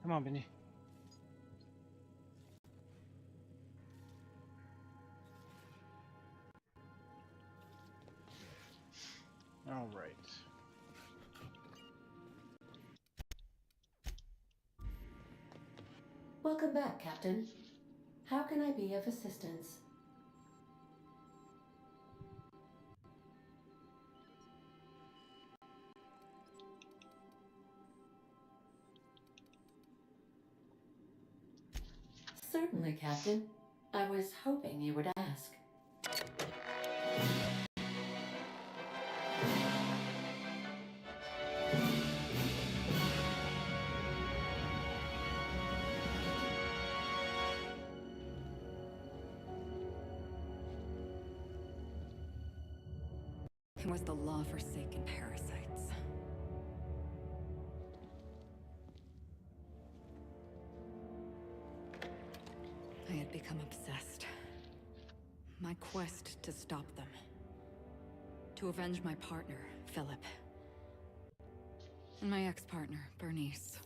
Come on, Benny. All right. Welcome back, Captain. How can I be of assistance? Certainly, Captain. I was hoping you would ask. It was the law-forsaken parasites. I had become obsessed. My quest to stop them. To avenge my partner, Philip. And my ex-partner, Bernice.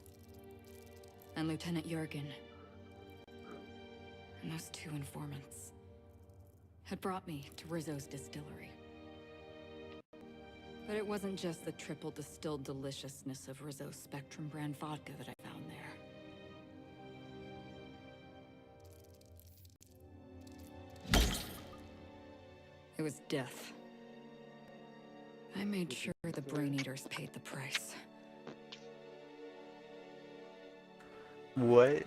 And Lieutenant Jurgen. And those two informants had brought me to Rizzo's distillery. But it wasn't just the triple distilled deliciousness of Rizzo's Spectrum brand vodka that I found there. It was death. I made sure the Brain Eaters paid the price. What?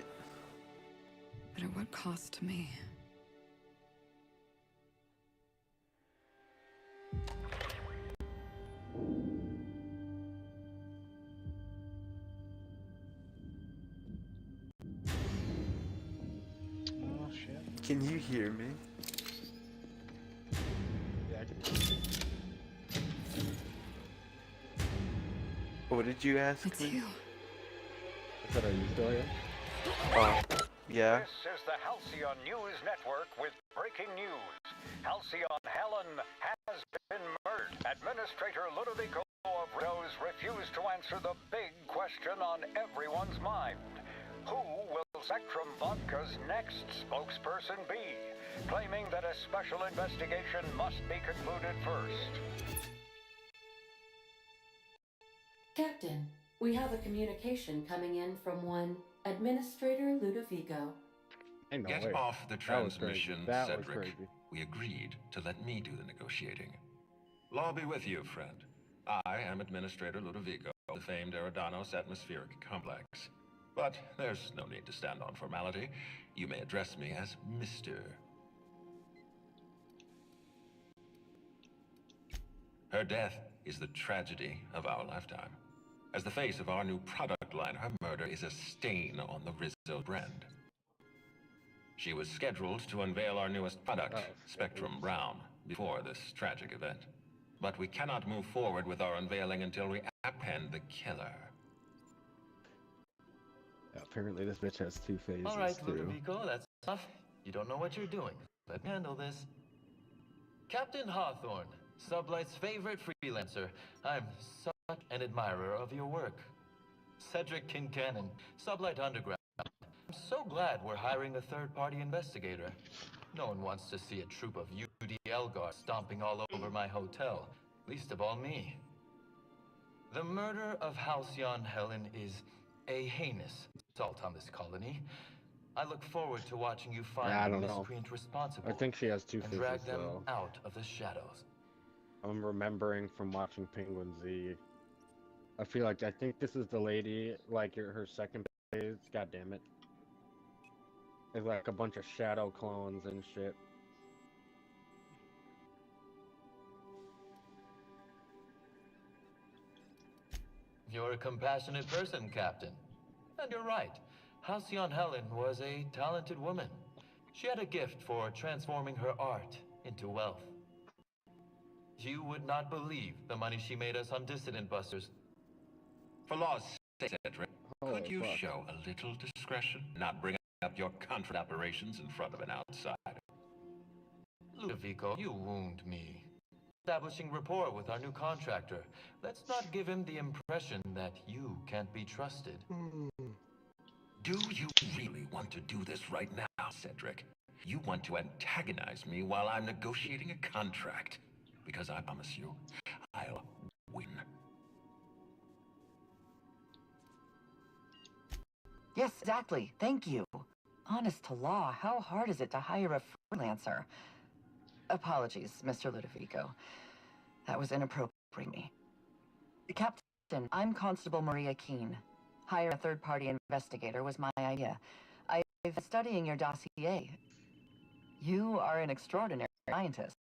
But at what cost to me? Oh shit. Can you hear me? Yeah, I can. What did you ask It's me? you. I said, are you still here? Oh, yeah. This is the Halcyon News Network with breaking news. Halcyon Helen has been murdered. Administrator Ludovico of Rose refused to answer the big question on everyone's mind. Who will Spectrum Vodka's next spokesperson be? Claiming that a special investigation must be concluded first. Captain, we have a communication coming in from one Administrator Ludovico. Ain't no Get way. off the That was crazy. transmission, That was Cedric. crazy. We agreed to let me do the negotiating. Law be with you, friend. I am Administrator Ludovico of the famed Eridanos Atmospheric Complex. But there's no need to stand on formality. You may address me as Mr. Her death is the tragedy of our lifetime. As the face of our new product line, her murder is a stain on the Rizzo brand. She was scheduled to unveil our newest product, Spectrum Brown, before this tragic event. But we cannot move forward with our unveiling until we apprehend the killer. Apparently this bitch has two phases All right, too. Ludovico, that's enough. You don't know what you're doing. Let me handle this. Captain Hawthorne, Sublight's favorite freelancer. I'm such an admirer of your work. Cedric Kincannon, Sublight Underground. I'm so glad we're hiring a third-party investigator. No one wants to see a troop of UD guards stomping all over my hotel, least of all me. The murder of Halcyon Helen is a heinous assault on this colony. I look forward to watching you find I the don't know. miscreant responsible I think she has two and phases drag them though. out of the shadows. I'm remembering from watching Penguin Z. I feel like I think this is the lady, like her second phase. God damn it. There's like a bunch of shadow clones and shit. You're a compassionate person, Captain. And you're right. Halcyon Helen was a talented woman. She had a gift for transforming her art into wealth. You would not believe the money she made us on Dissident Busters. For law's sake, Cedric, Holy could you fuck. show a little discretion? Not bring up your contract operations in front of an outsider. Ludovico, you wound me. Establishing rapport with our new contractor. Let's not give him the impression that you can't be trusted. Do you really want to do this right now, Cedric? You want to antagonize me while I'm negotiating a contract. Because I promise you, I'll win. Yes, exactly. Thank you. Honest to law, how hard is it to hire a freelancer? Apologies, Mr. Ludovico. That was inappropriate of me. Captain, I'm Constable Maria Keene. Hire a third-party investigator was my idea. I've been studying your dossier. You are an extraordinary scientist.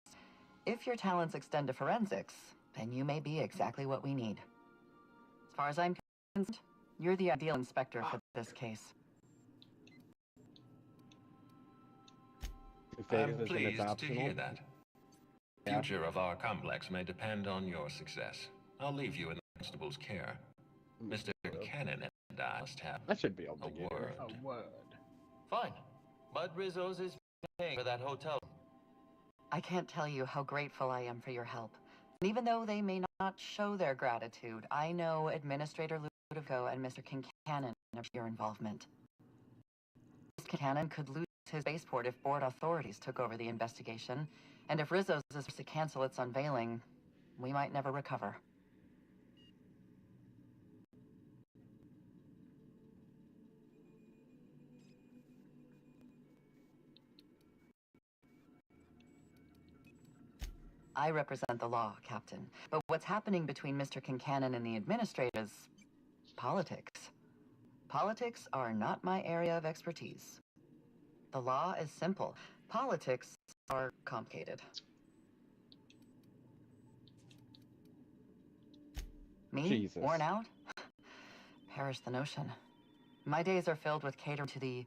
If your talents extend to forensics, then you may be exactly what we need. As far as I'm concerned, you're the ideal inspector for this case. Two I'm phases and it's pleased to optional. hear that. The Yeah. future of our complex may depend on your success. I'll leave you in the constable's care. Mr. Cannon and I must have I should be able a to get word. it. A word. Fine. Bud Rizzo's is paying for that hotel. I can't tell you how grateful I am for your help. And even though they may not show their gratitude, I know Administrator Ludovico and Mr. Kincannon of your involvement. Mr. Kincannon could lose his spaceport if board authorities took over the investigation, and if Rizzo's is to cancel its unveiling, we might never recover. I represent the law, Captain. But what's happening between Mr. Kincannon and the Administrator is politics. Politics are not my area of expertise. The law is simple. Politics are complicated. Me? Jesus. Worn out? Perish the notion. My days are filled with catering to the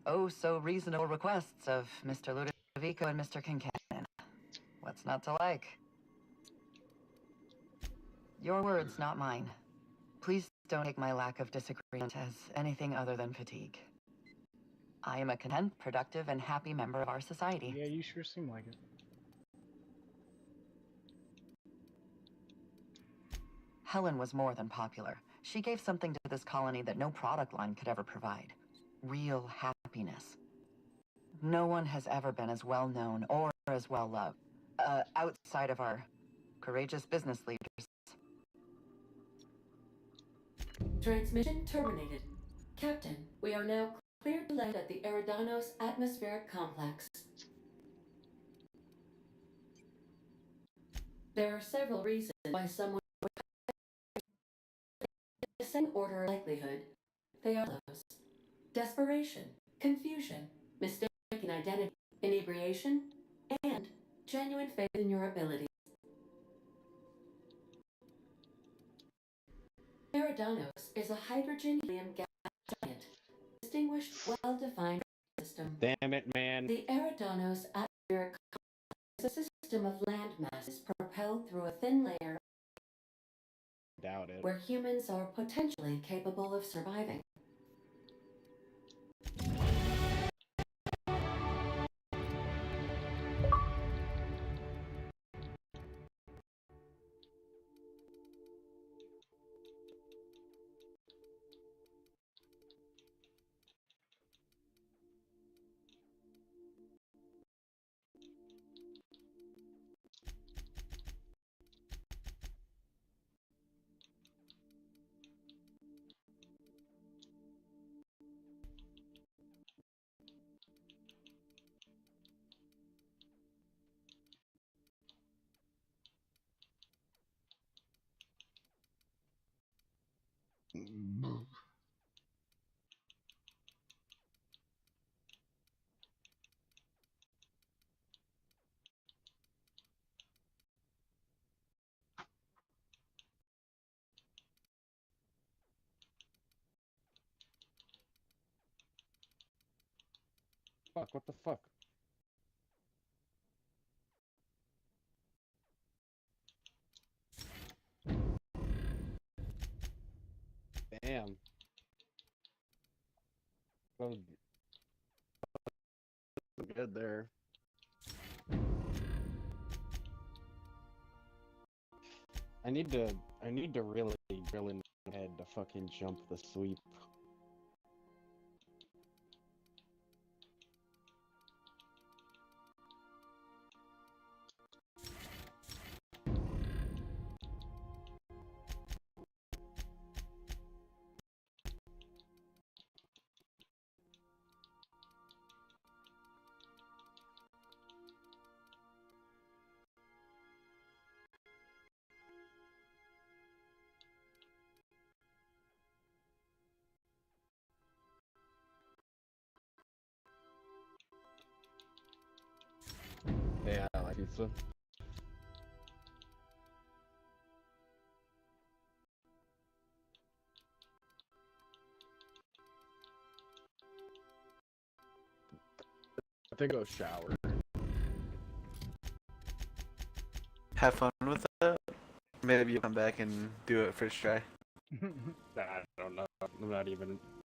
oh-so-reasonable requests of Mr. Ludovico and Mr. Kincannon. What's not to like? Your words, not mine. Please don't take my lack of disagreement as anything other than fatigue. I am a content, productive, and happy member of our society. Yeah, you sure seem like it. Helen was more than popular. She gave something to this colony that no product line could ever provide. Real happiness. No one has ever been as well known or as well loved. Outside of our courageous business leaders. Transmission terminated. Captain, we are now cleared to land at the Eridanos Atmospheric Complex. There are several reasons why someone would the same order of likelihood. They are those: desperation, confusion, mistaken identity, inebriation, and genuine faith in your abilities. Eridanos is a hydrogen-helium gas giant, distinguished, well-defined system. Damn it, man. The Eridanos atmospheric complex is a system of land masses propelled through a thin layer Doubt it. where humans are potentially capable of surviving. Fuck, what the fuck? Damn. That was good there. I need to really, really head to fucking jump the sweep. pizza. I think I'll shower. Have fun with that. Maybe you'll come back and do it first try. I don't know. I don't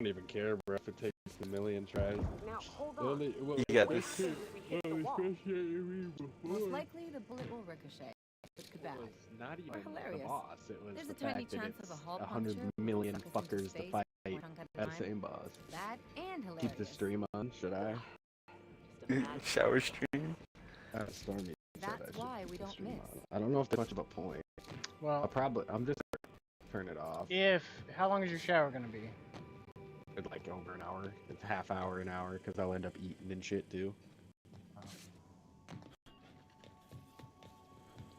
even care, bro. If it takes a million tries. Now hold on. You got this. If we hit the wall. Most likely, the bullet will ricochet. It could It bad. was not even the hilarious. boss. It was There's the a tiny fact that chance it's of a hall 100 puncture, million suck us into fuckers to space, fight point on cut that time. same boss. That and hilarious. Keep the stream on, should I? Shower stream. Stormy said I That's should why keep we the don't stream miss. on. I don't know if there's much of a point. Well, I'm just gonna turn it off. how long is your shower gonna be? It's like over an hour. It's half hour, an hour, because I'll end up eating and shit too.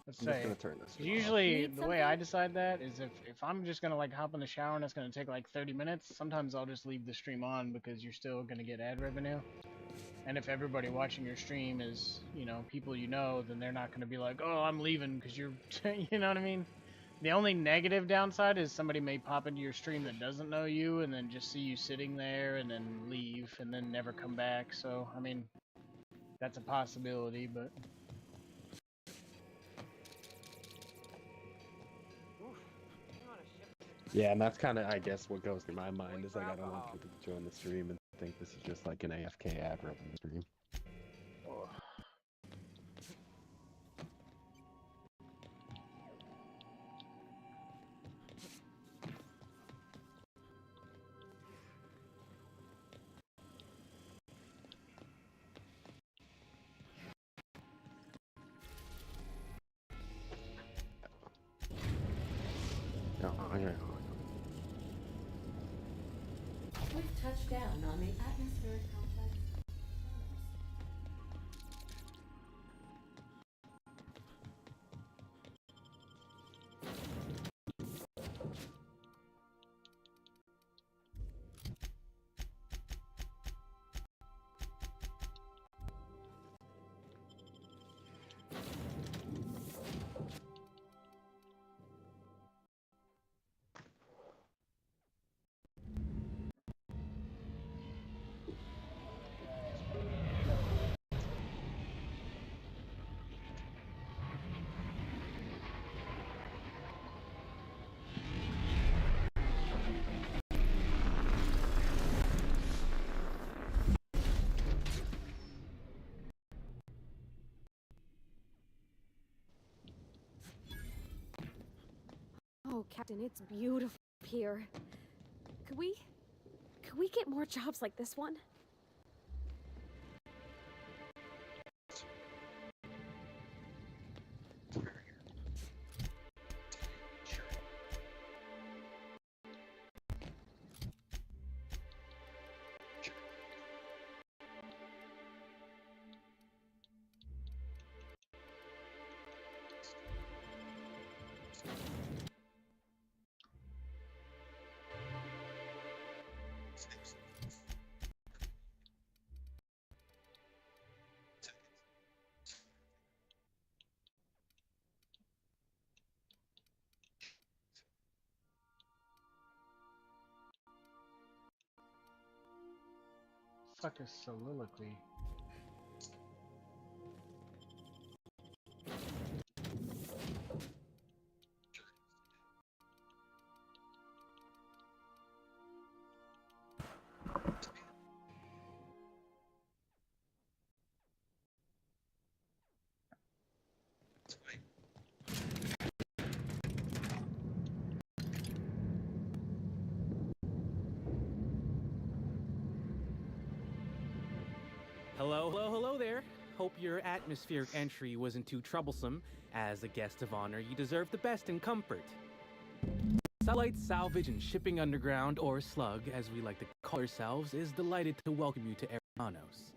Let's I'm just say. gonna turn this off. Usually, Need the way I something? decide that is if I'm just gonna like hop in the shower and it's gonna take like 30 minutes, sometimes I'll just leave the stream on because you're still gonna get ad revenue. And if everybody watching your stream is, people you know, then they're not gonna be like, oh, I'm leaving because you're, you know what I mean? The only negative downside is somebody may pop into your stream that doesn't know you and then just see you sitting there and then leave and then never come back. So, I mean, that's a possibility, but. Yeah, and that's kind of, I guess, what goes through my mind is like, I don't want people to join the stream and think this is just like an AFK ad revenue stream. We've touched down on the atmospheric complex. Oh, Captain, it's beautiful here. Could we get more jobs like this one? Fuck is soliloquy? Hello there. Hope your atmospheric entry wasn't too troublesome. As a guest of honor, you deserve the best in comfort. Satellite Salvage and Shipping Underground, or SLUG, as we like to call ourselves, is delighted to welcome you to Eridanos.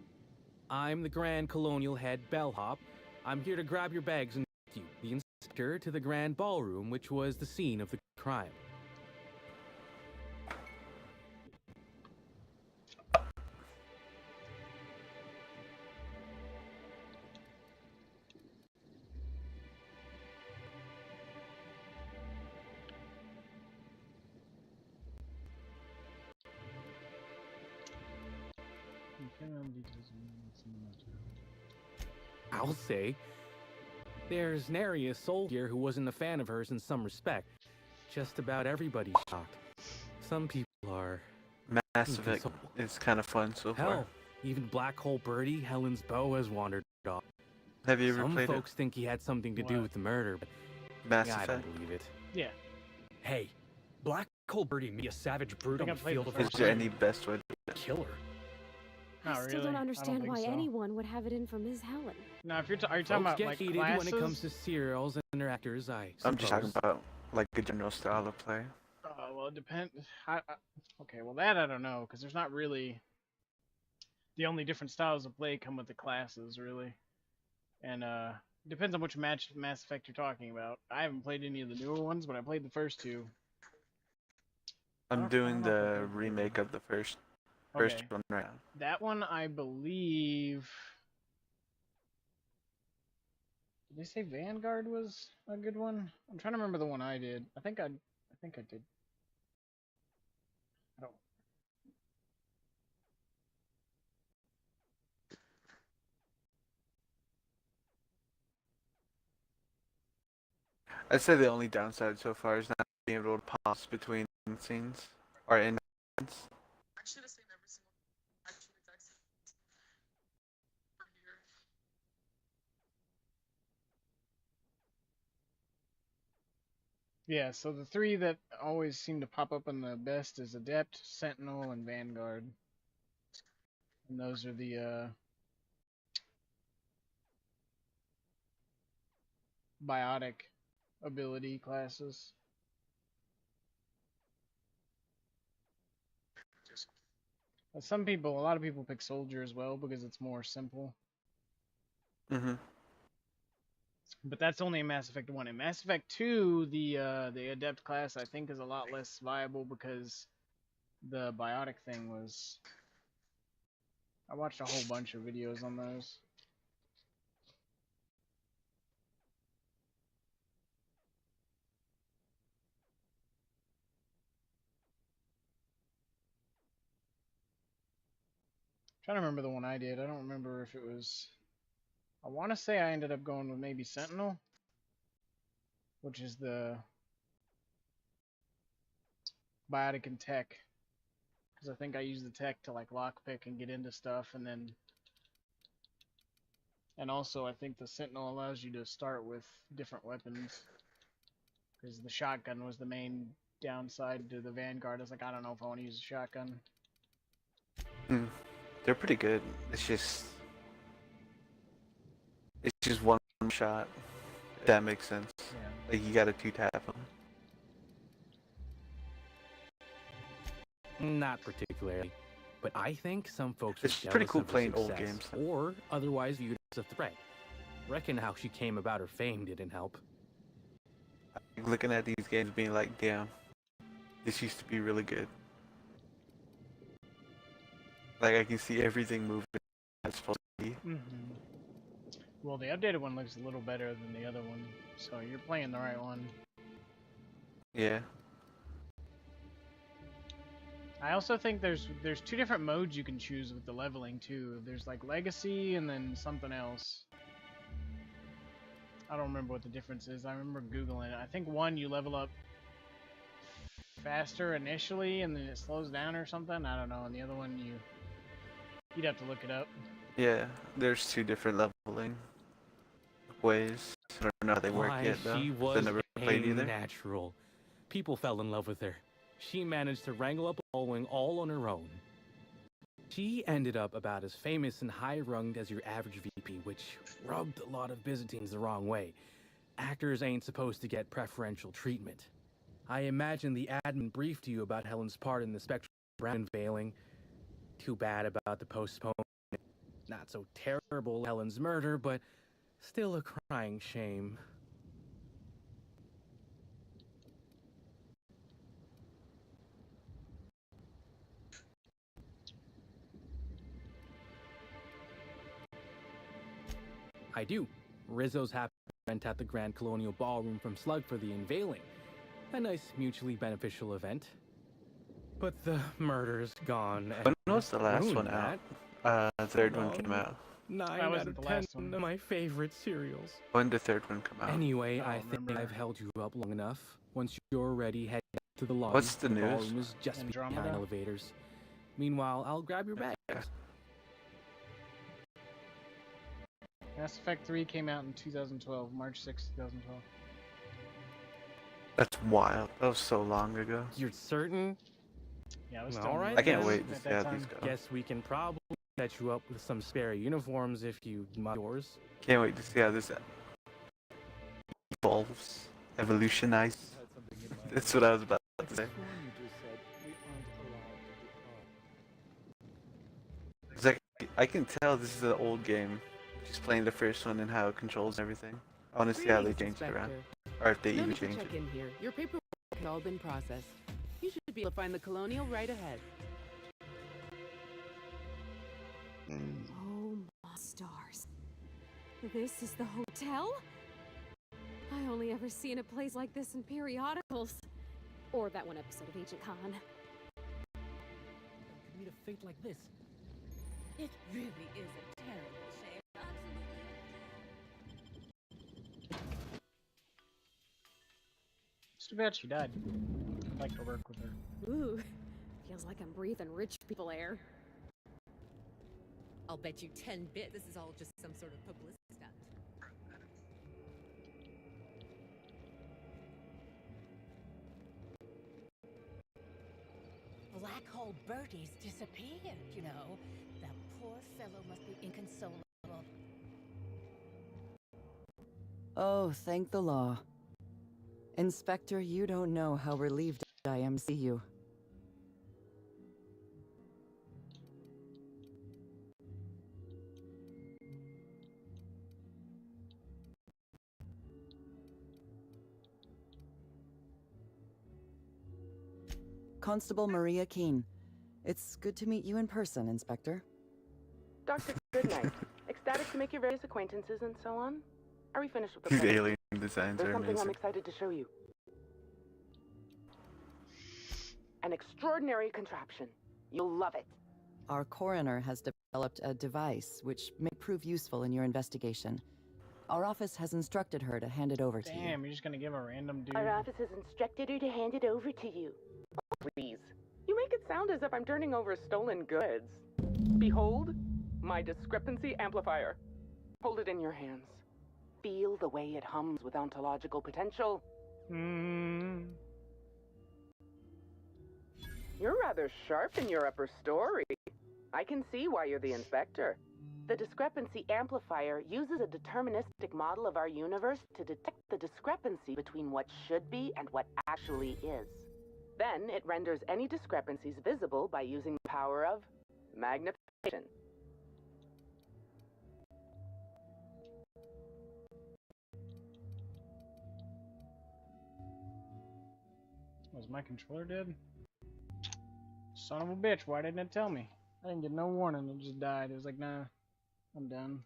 I'm the Grand Colonial Head Bellhop. I'm here to grab your bags and take you, the inspector, to the Grand Ballroom, which was the scene of the crime. I'll say. There's nary a soul here who wasn't a fan of hers in some respect. Just about everybody's shocked. Some people are... Mass Effect is kind of fun so far. Hell, even Black Hole Birdie, Helen's beau, has wandered off. Have you ever Some played folks think he had something to do with the murder, but Mass I Effect? don't believe it. Yeah. Hey, Black Hole Birdie me a savage brute on the field of Is there any best way to killer? I Not still really. don't I understand think why so. anyone would have it in for Ms. Helen. Now, if you're are you talking Folks about get like heated classes? when it comes to serials and their actors, I'm just talking suppose. about like a general style of play. Well, it depends. Okay, well that I don't know, because there's not really. The only different styles of play come with the classes, really, and depends on which Mass Effect you're talking about. I haven't played any of the newer ones, but I played the first two. I'm doing the remake of the first Okay. one right now. That one, I believe. Did they say Vanguard was a good one? I'm trying to remember the one I did. I think I did. I don't. I'd say the only downside so far is not being able to pause between scenes or in scenes. Yeah, so the three that always seem to pop up in the best is Adept, Sentinel, and Vanguard. And those are the biotic ability classes. A lot of people pick Soldier as well because it's more simple. Mm-hmm. But that's only in Mass Effect 1. In Mass Effect 2, the Adept class I think is a lot less viable because the biotic thing was... I watched a whole bunch of videos on those. Trying to remember the one I did. I don't remember if it was... I want to say I ended up going with maybe Sentinel, which is the biotic and tech, because I think I use the tech to like lockpick and get into stuff, and also I think the Sentinel allows you to start with different weapons, because the shotgun was the main downside to the Vanguard. I was like, I don't know if I want to use a shotgun. They're pretty good. It's just one shot. If that makes sense. Yeah. Like you gotta two-tap them. Not particularly, but I think some folks It's are pretty jealous cool of her playing old success, games. or otherwise viewed as a threat. Reckon how she came about her fame didn't help. Looking at these games being like, damn, this used to be really good. Like I can see everything moving as it's supposed to be. Well, the updated one looks a little better than the other one, so you're playing the right one. Yeah. I also think there's two different modes you can choose with the leveling too. There's like Legacy and then something else. I don't remember what the difference is. I remember Googling it. I think one you level up faster initially and then it slows down or something. I don't know. And the other one you'd have to look it up. Yeah, there's two different leveling ways. I don't know how they work Why, yet though. she 'cause was I never played a either. natural. People fell in love with her. She managed to wrangle up a following all on her own. She ended up about as famous and high-runged as your average VP, which rubbed a lot of Byzantines the wrong way. Actors ain't supposed to get preferential treatment. I imagine the admin briefed you about Helen's part in the Spectral brand unveiling. Too bad about the postponement. Not so terrible Helen's murder, but still a crying shame. I do. Rizzo's happy event at the Grand Colonial Ballroom from Slug for the unveiling. A nice mutually beneficial event. But the murder's gone. When was the last ruined one out? that. The third one Along came with out. 9 That out wasn't of the 10 last one. of my favorite cereals. When did the third one come out? Anyway, I I don't think remember. I've held you up long enough. Once you're ready, head back to the lobby. What's the newest? ballroom is just behind Andromeda? elevators. Meanwhile, I'll grab your bags. Okay. Mass Effect 3 came out in 2012, March 6, 2012. That's wild. That was so long ago. You're certain? Yeah, I was All still in right, I can't then. wait to at see that how these time. go. Guess we can probably set you up with some spare uniforms if you mod yours. Can't wait to see how this evolves, evolutionizes. That's what I was about to say. It's like, I can tell this is an old game. Just playing the first one and how it controls everything. I want to see how they change it around, or if they No even need to change check it. in here. Your paperwork has all been processed. You should be able to find the Colonial right ahead. Oh my stars. This is the hotel? I only ever seen a place like this in periodicals. Or that one episode of Agent Khan. Meet a fate like this. It really is a terrible shame. It's too bad she died. I'd like to work with her. Ooh, feels like I'm breathing rich people air. I'll bet you 10 bit this is all just some sort of publicity stunt. Black hole Bertie's disappeared, you know. That poor fellow must be inconsolable. Oh, thank the law. Inspector, you don't know how relieved I am to see you. Constable Maria Keene. It's good to meet you in person, Inspector. Dr. Goodnight. Ecstatic to make your various acquaintances and so on. Are we finished with the These plan? alien designs There's are something I'm amazing. excited to show you. An extraordinary contraption. You'll love it. Our coroner has developed a device which may prove useful in your investigation. Our office has instructed her to hand it over to you. Damn, you're just gonna give a random dude. Our office has instructed her to hand it over to you. Oh, please. You make it sound as if I'm turning over stolen goods. Behold, my discrepancy amplifier. Hold it in your hands. Feel the way it hums with ontological potential. You're rather sharp in your upper story. I can see why you're the inspector. The discrepancy amplifier uses a deterministic model of our universe to detect the discrepancy between what should be and what actually is. Then it renders any discrepancies visible by using the power of magnification. Was my controller dead? Son of a bitch, why didn't it tell me? I didn't get no warning, it just died. It was like, nah, I'm done.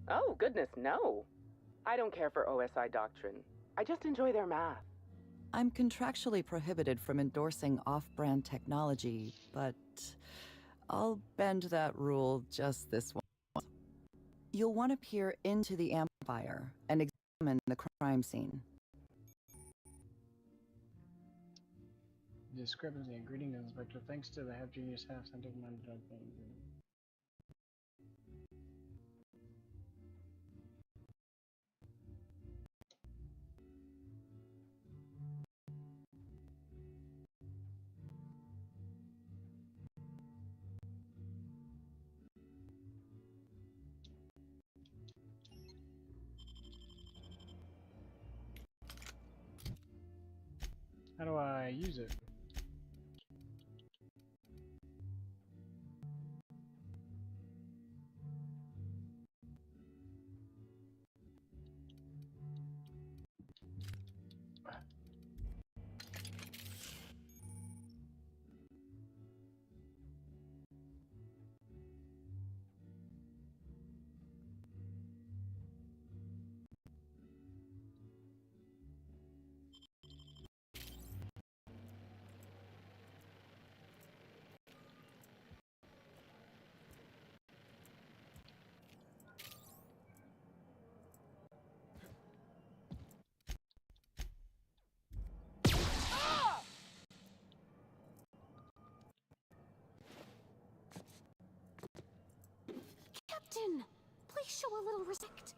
Oh, goodness, no. I don't care for OSI doctrine. I just enjoy their math. I'm contractually prohibited from endorsing off-brand technology, but I'll bend that rule just this once. You'll want to peer into the amplifier and examine the crime scene. Discrepancy. Greetings, Inspector. Thanks to the half-genius, half-scientific minded dog thing. How do I use it? Captain, please show a little respect.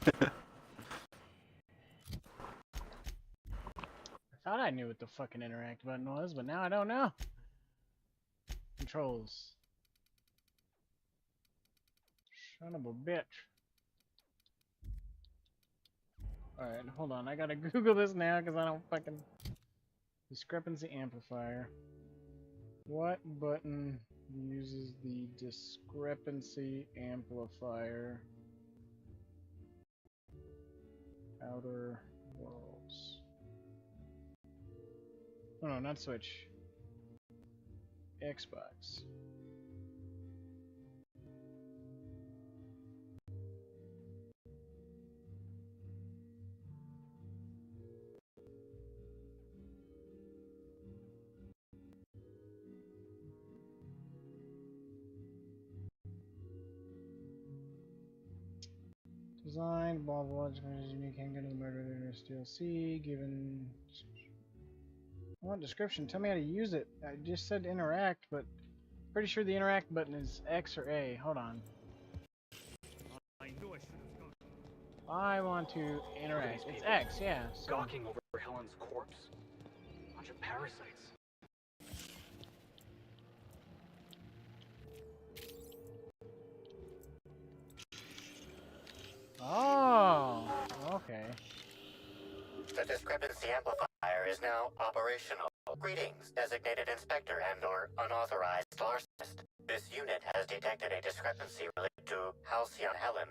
I thought I knew what the fucking interact button was, but now I don't know. Controls. Son of a bitch. Alright, hold on. I gotta Google this now because I don't fucking... Discrepancy amplifier. What button uses the discrepancy amplifier? Outer Worlds. Oh no, not Switch. Xbox. Designed, blah blah, unique handgun of the murder in DLC, given... I want description, tell me how to use it. I just said interact, but pretty sure the interact button is X or A. Hold on. I want to interact. It's X, yeah. So. Gawking over Helen's corpse? Bunch of parasites. Oh, okay. The discrepancy amplifier is now operational. Greetings, designated inspector and/or unauthorized larcenist. This unit has detected a discrepancy related to Halcyon Helen.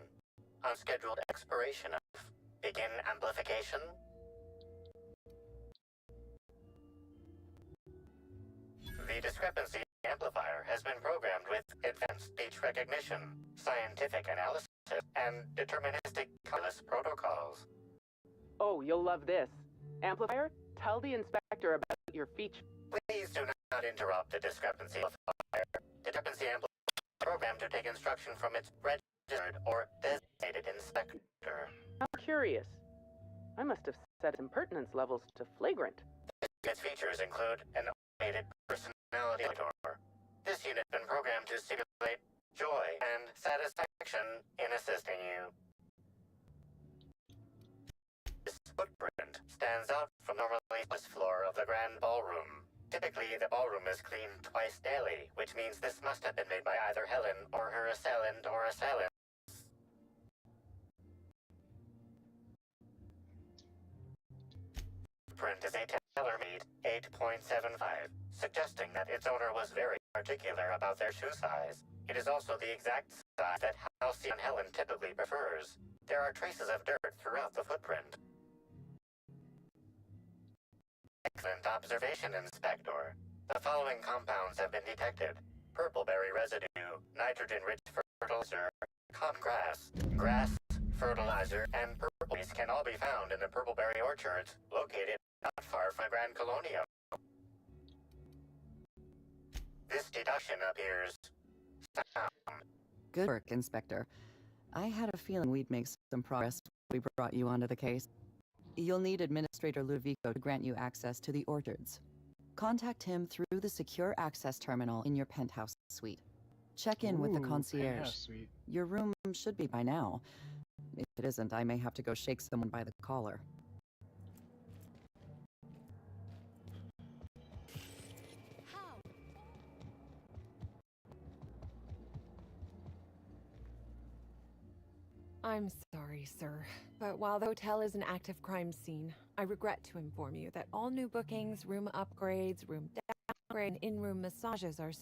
Unscheduled expiration of begin amplification. The discrepancy amplifier has been programmed with advanced speech recognition, scientific analysis, and deterministic calculus protocols. Oh, you'll love this. Amplifier, tell the inspector about your feature. Please do not interrupt the discrepancy amplifier. Discrepancy amplifier programmed to take instruction from its registered or designated inspector. I'm curious. I must have set impertinence levels to flagrant. Its features include an automated personality editor. This unit has been programmed to simulate joy and satisfaction in assisting you. This footprint stands out from the normally first floor of the grand ballroom. Typically, the ballroom is cleaned twice daily, which means this must have been made by either Helen or her assailant or assailants. Footprint is a tailor-made 8.75, suggesting that its owner was very particular about their shoe size. It is also the exact size that Halcyon Helen typically prefers. There are traces of dirt throughout the footprint. Excellent observation, Inspector. The following compounds have been detected. Purpleberry residue, nitrogen-rich fertilizer, common grass fertilizer, and purpleberries can all be found in the Purpleberry orchards, located not far from Grand Colonium. This deduction appears sound. Good work, Inspector. I had a feeling we'd make some progress when we brought you onto the case. You'll need Administrator Ludovico to grant you access to the orchards. Contact him through the secure access terminal in your penthouse suite. Check in with the concierge. Your room should be by now. If it isn't, I may have to go shake someone by the collar. I'm sorry, sir, but while the hotel is an active crime scene, I regret to inform you that all new bookings, room upgrades, room downgrade, and in-room massages are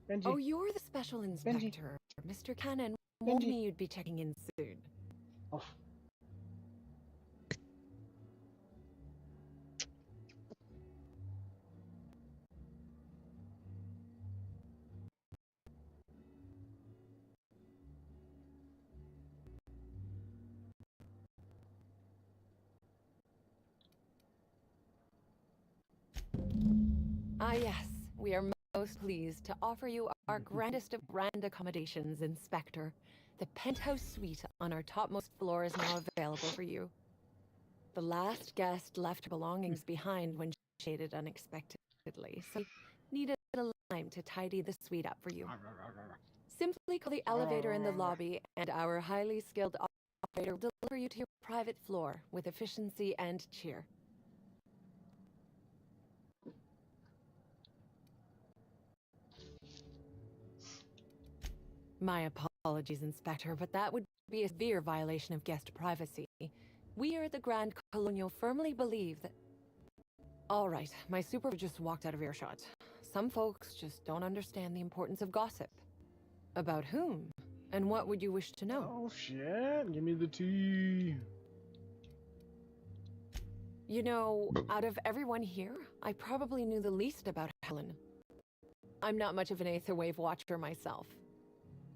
Benji. Oh, you're the special inspector. Mr. Cannon warned me you'd be checking in soon. Oh. Ah, yes. We are most pleased to offer you our grandest of grand accommodations, Inspector. The penthouse suite on our topmost floor is now available for you. The last guest left her belongings behind when she shaded unexpectedly, so we needed a little time to tidy the suite up for you. Simply call the elevator in the lobby, and our highly skilled operator will deliver you to your private floor with efficiency and cheer. My apologies, Inspector, but that would be a severe violation of guest privacy. We here at the Grand Colonial firmly believe that... All right, my super just walked out of earshot. Some folks just don't understand the importance of gossip. About whom? And what would you wish to know? Oh shit, give me the tea. You know, out of everyone here, I probably knew the least about Helen. I'm not much of an Aetherwave watcher myself.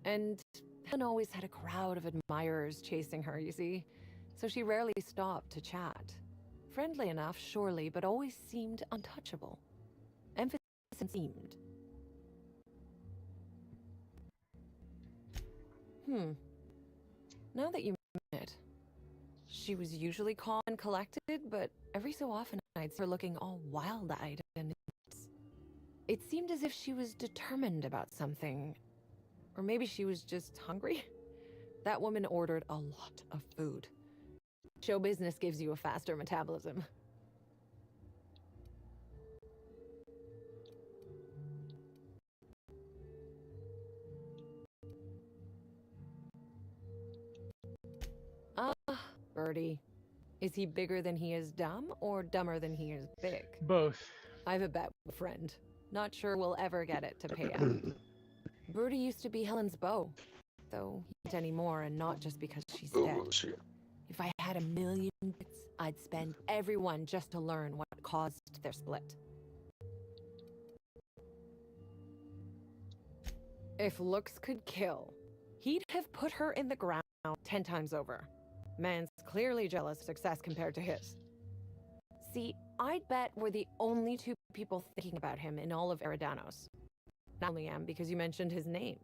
And Helen always had a crowd of admirers chasing her, you see, so she rarely stopped to chat. Friendly enough, surely, but always seemed untouchable. Emphasis seemed. Now that you mention it, she was usually calm and collected, but every so often I'd see her looking all wild-eyed and it seemed as if she was determined about something. Or maybe she was just hungry. That woman ordered a lot of food. Show business gives you a faster metabolism. Ah, Birdie. Is he bigger than he is dumb, or dumber than he is big? Both. I have a bet with a friend. Not sure we'll ever get it to pay out. Birdie used to be Helen's beau, though he can't anymore, and not just because she's dead. If I had $1 million bits, I'd spend every one just to learn what caused their split. If looks could kill, he'd have put her in the ground 10 times over. Man's clearly jealous of success compared to his. See, I'd bet we're the only two people thinking about him in all of Eridanos. I only am because you mentioned his name.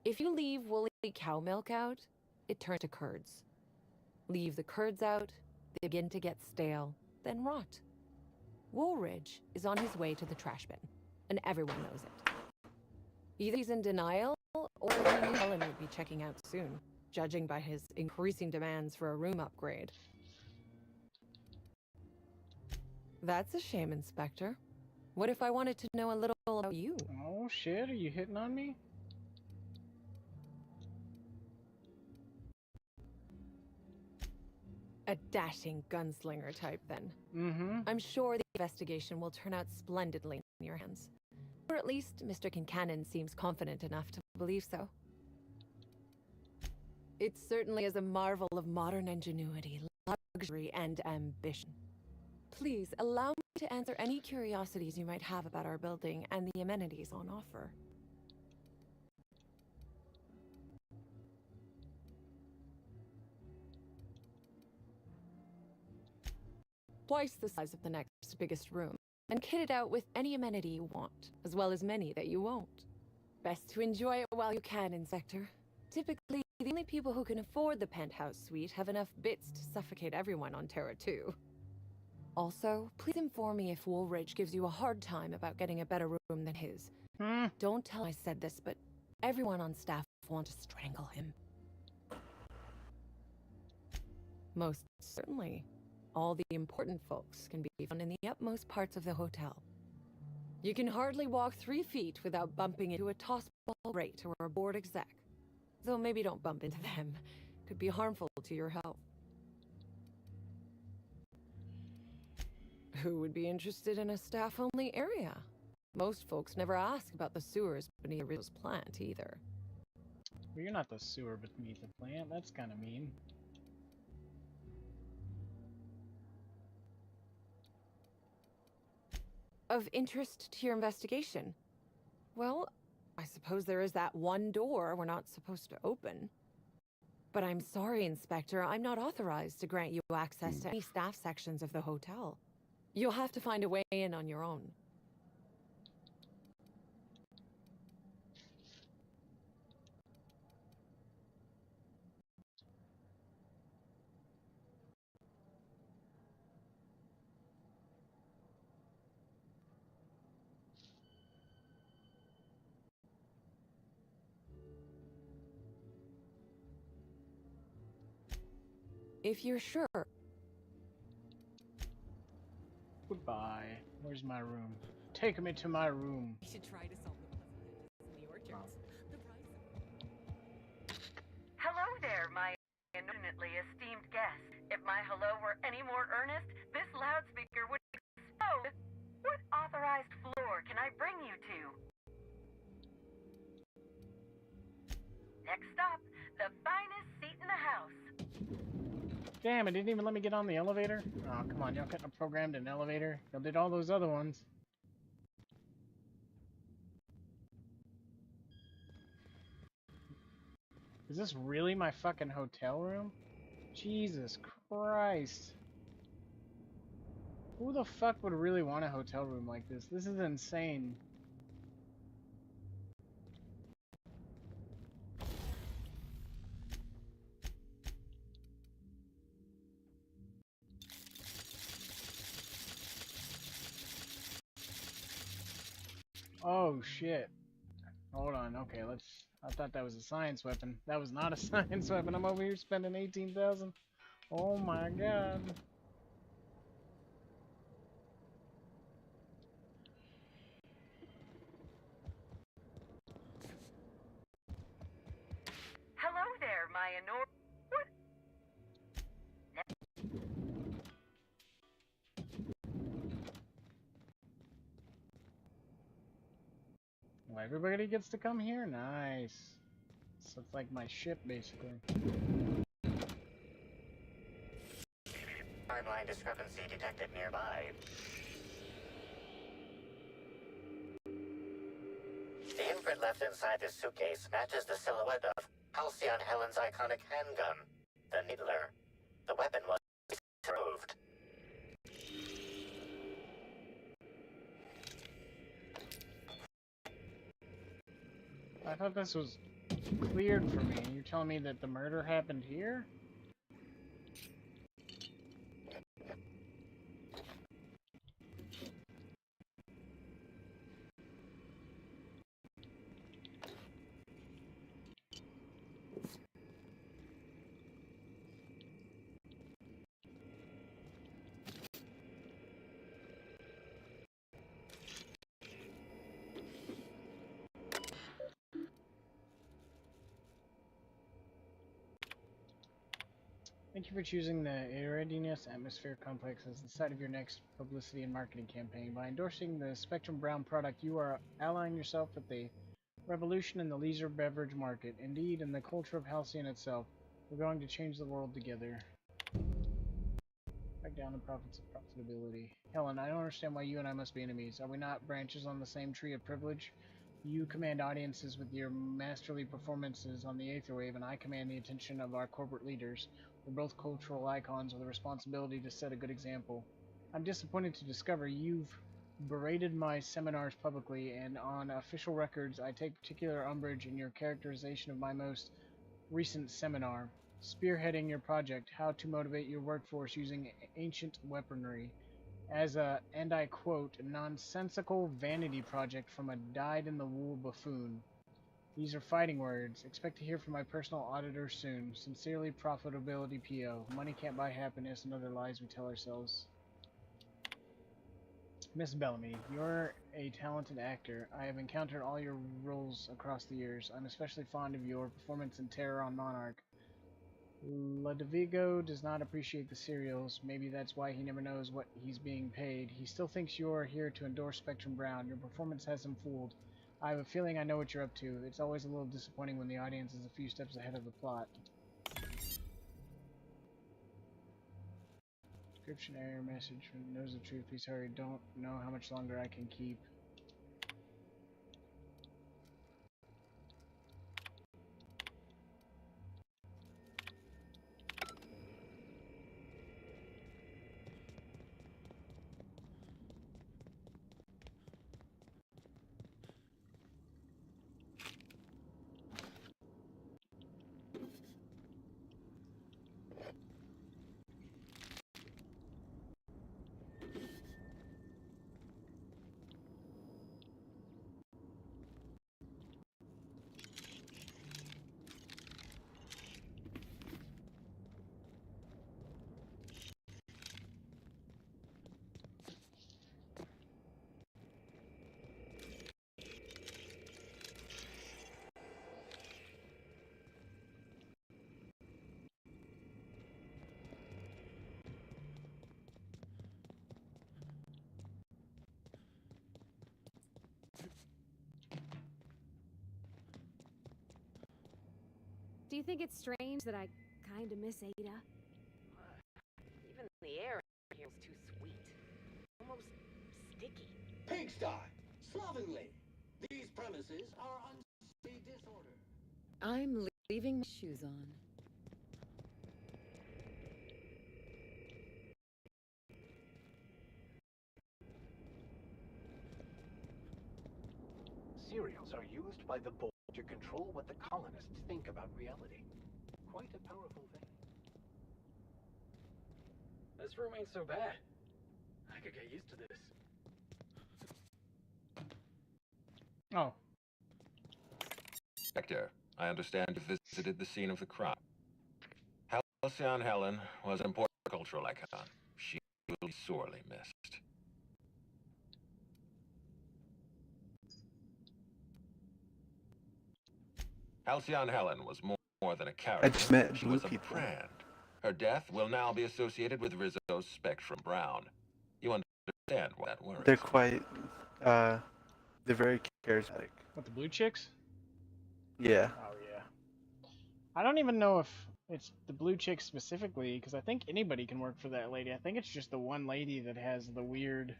If you leave woolly cow milk out, it turns to curds. Leave the curds out, they begin to get stale, then rot. Woolridge is on his way to the trash bin, and everyone knows it. Either he's in denial, or he knew Helen would be checking out soon, judging by his increasing demands for a room upgrade. That's a shame, Inspector. What if I wanted to know a little about you? Oh shit, are you hitting on me? A dashing gunslinger type, then. Mm-hmm. I'm sure the investigation will turn out splendidly in your hands. Or at least Mr. Kincannon seems confident enough to believe so. It certainly is a marvel of modern ingenuity, luxury, and ambition. Please, allow me to answer any curiosities you might have about our building and the amenities on offer. Twice the size of the next biggest room, and kitted out with any amenity you want, as well as many that you won't. Best to enjoy it while you can, Inspector. Typically, the only people who can afford the penthouse suite have enough bits to suffocate everyone on Terra 2. Also, please inform me if Woolridge gives you a hard time about getting a better room than his. Don't tell him I said this, but everyone on staff wants to strangle him. Most certainly. All the important folks can be found in the utmost parts of the hotel. You can hardly walk 3 feet without bumping into a tossball rate or a board exec. Though maybe don't bump into them. Could be harmful to your health. Who would be interested in a staff-only area? Most folks never ask about the sewers beneath Rizzo's plant, either. Well, you're not the sewer beneath the plant. That's kind of mean. Of interest to your investigation? Well, I suppose there is that one door we're not supposed to open. But I'm sorry, Inspector, I'm not authorized to grant you access to any staff sections of the hotel. You'll have to find a way in on your own. If you're sure. Goodbye. Where's my room? Take me to my room. You should try to solve the puzzle in the orchards. The prize. Hello there, my infinitely esteemed guest. If my hello were any more earnest, this loudspeaker would explode. What authorized floor can I bring you to? Next stop, the finest seat in the house. Damn, it didn't even let me get on the elevator? Oh, come on, y'all couldn't have programmed an elevator. Y'all did all those other ones. Is this really my fucking hotel room? Jesus Christ. Who the fuck would really want a hotel room like this? This is insane. Oh shit. Hold on, okay, let's... I thought that was a science weapon. That was not a science weapon. I'm over here spending 18,000. Oh my god. Hello there, my What? Well, everybody gets to come here? Nice. So it's like my ship, basically. Timeline discrepancy detected nearby. The imprint left inside this suitcase matches the silhouette of Halcyon Helen's iconic handgun, the Needler. The weapon was removed. I thought this was cleared for me. You're telling me that the murder happened here? Thank you for choosing the Eridianus Atmosphere Complex as the site of your next publicity and marketing campaign. By endorsing the Spectrum Brown product, you are allying yourself with the revolution in the leisure beverage market. Indeed, in the culture of Halcyon itself. We're going to change the world together. Back down the profits of profitability. Helen, I don't understand why you and I must be enemies. Are we not branches on the same tree of privilege? You command audiences with your masterly performances on the Aetherwave, and I command the attention of our corporate leaders. We're both cultural icons with a responsibility to set a good example. I'm disappointed to discover you've berated my seminars publicly, and on official records I take particular umbrage in your characterization of my most recent seminar, spearheading your project, How to Motivate Your Workforce Using Ancient Weaponry, as a, and I quote, nonsensical vanity project from a dyed-in-the-wool buffoon. These are fighting words. Expect to hear from my personal auditor soon. Sincerely, Profitability PO. Money can't buy happiness and other lies we tell ourselves. Miss Bellamy, you're a talented actor. I have encountered all your roles across the years. I'm especially fond of your performance in Terror on Monarch. Ludovico does not appreciate the serials. Maybe that's why he never knows what he's being paid. He still thinks you're here to endorse Spectrum Brown. Your performance has him fooled. I have a feeling I know what you're up to. It's always a little disappointing when the audience is a few steps ahead of the plot. Description error message knows the truth. Please hurry. Don't know how much longer I can keep. Do you think it's strange that I kinda miss Ada? Even the air here is too sweet. Almost sticky. Pigsty! Slovenly! These premises are unsteady disorder. I'm leaving my shoes on. Serials are used by the board to control what the colonists think about reality. Quite a powerful thing. This room ain't so bad. I could get used to this. Oh. Inspector, I understand you visited the scene of the crime. Halcyon Helen was an important cultural icon. She will be sorely missed. Halcyon Helen was more than a character. I just met She blue was a people. brand. Her death will now be associated with Rizzo's Spectrum Brown. You understand why that worries. They're quite, they're very charismatic. What, the blue chicks? Yeah. Oh, yeah. I don't even know if it's the blue chicks specifically, because I think anybody can work for that lady. I think it's just the one lady that has the weird,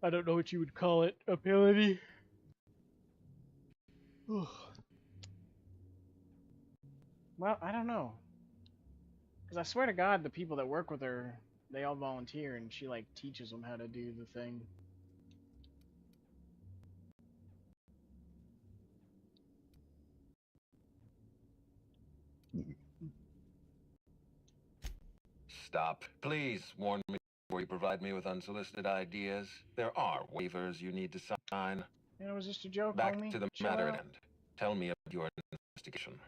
I don't know what you would call it, ability. Well, I don't know. Because I swear to God, the people that work with her, they all volunteer, and she, like, teaches them how to do the thing. Stop. Please warn me before you provide me with unsolicited ideas. There are waivers you need to sign. You know, it was just a joke, Back homie. to the Chill matter out. at hand. Tell me about your investigation.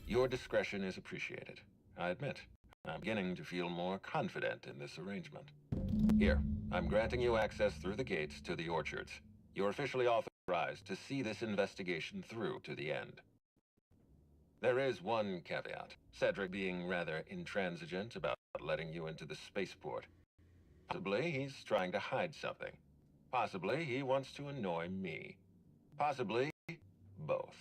Your discretion is appreciated. I admit, I'm beginning to feel more confident in this arrangement. Here, I'm granting you access through the gates to the orchards. You're officially authorized to see this investigation through to the end. There is one caveat, Cedric being rather intransigent about letting you into the spaceport. Possibly he's trying to hide something. Possibly he wants to annoy me. Possibly both.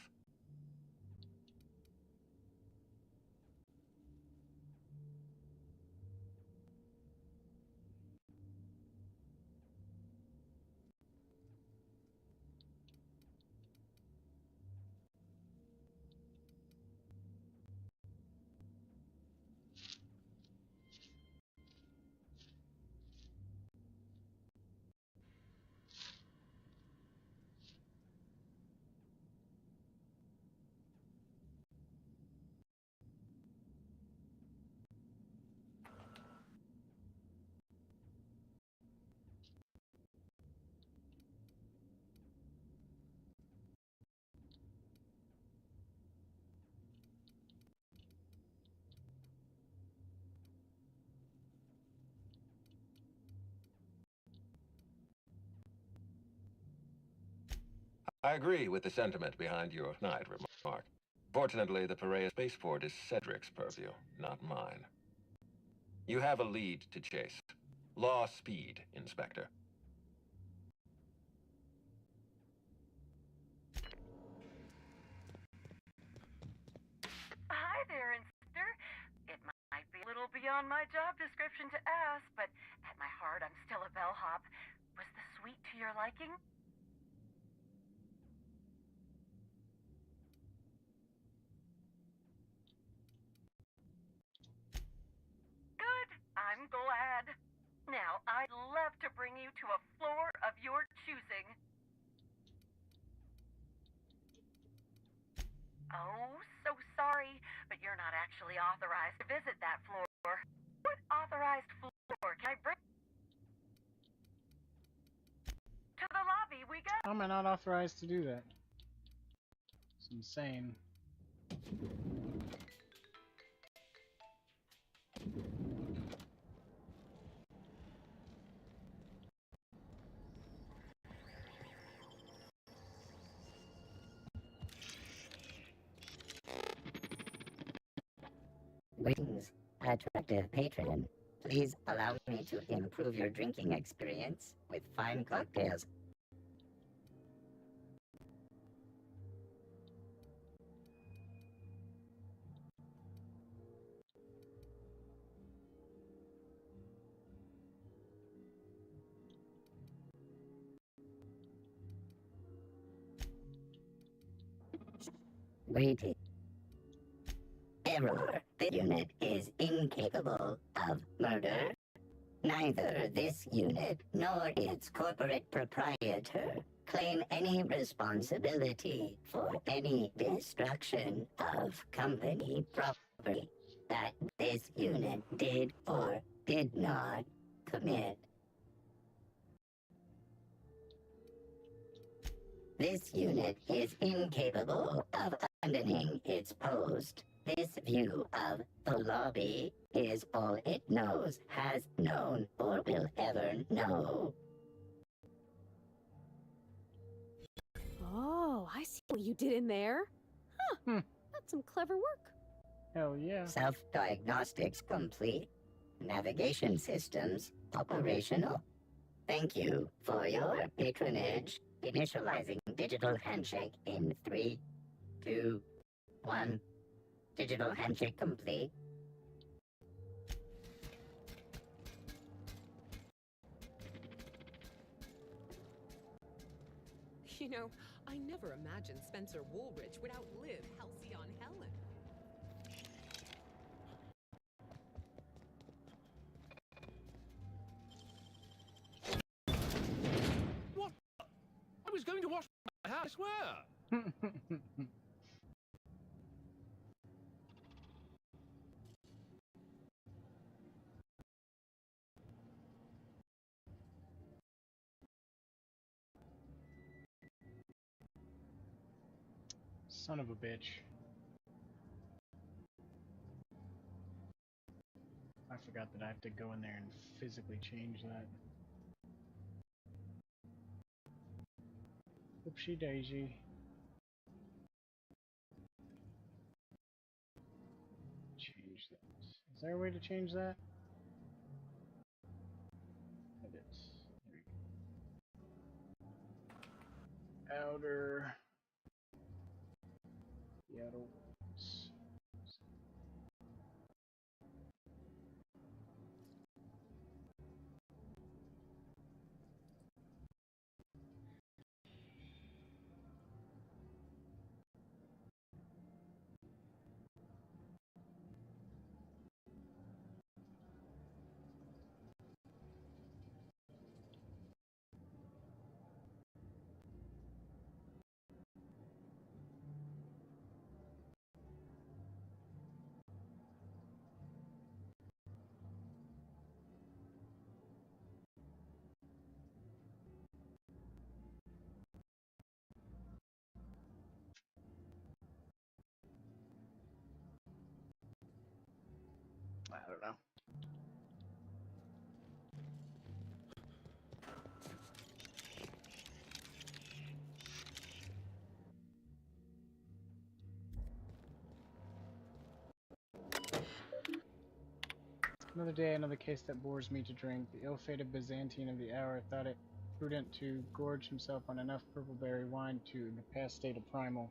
I agree with the sentiment behind your night remark. Fortunately, the Perea spaceport is Cedric's purview, not mine. You have a lead to chase. Law speed, Inspector. Hi there, Inspector. It might be a little beyond my job description to ask, but at my heart, I'm still a bellhop. Was the suite to your liking? Good. I'm glad. Now, I'd love to bring you to a floor of your choosing. Oh, so sorry, but you're not actually authorized to visit that floor. What authorized floor can I bring? To the lobby we go. How am I not authorized to do that? It's insane. Greetings, attractive patron. Please allow me to improve your drinking experience with fine cocktails. Greetings. Error. The unit is incapable of murder. Neither this unit nor its corporate proprietor claim any responsibility for any destruction of company property that this unit did or did not commit. This unit is incapable of abandoning its post. This view of the lobby is all it knows, has known, or will ever know. Oh, I see what you did in there. Huh. That's some clever work. Hell yeah. Self-diagnostics complete. Navigation systems operational. Thank you for your patronage. Initializing digital handshake in 3, 2, 1. Digital handshake complete. You know, I never imagined Spencer Woolridge would outlive Halcyon Helen. What? I was going to wash my house, I swear. Son of a bitch. I forgot that I have to go in there and physically change that. Oopsie daisy. Change that. Is there a way to change that? Edit. There we go. Outer. Seattle. I don't know. Another day, another case that bores me to drink. The ill-fated Byzantine of the hour thought it prudent to gorge himself on enough purple-berry wine to incapacitate a primal.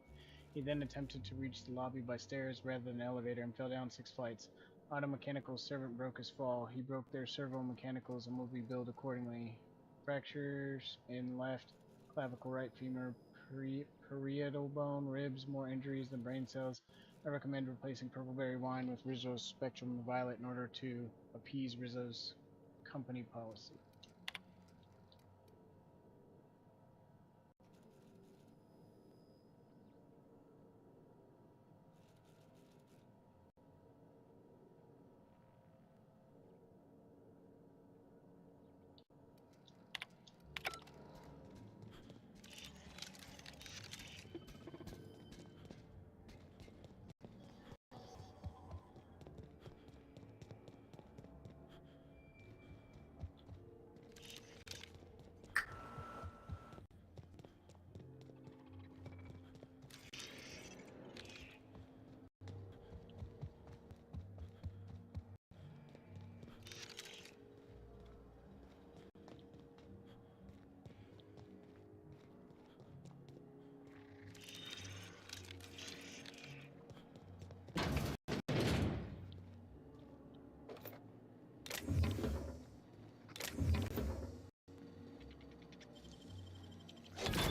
He then attempted to reach the lobby by stairs rather than an elevator and fell down 6 flights. Automechanical servant broke his fall. He broke their servo-mechanicals and will be billed accordingly. Fractures in left clavicle, right femur, parietal bone, ribs, more injuries than brain cells. I recommend replacing purple-berry wine with Rizzo's Spectrum Violet in order to appease Rizzo's company policy.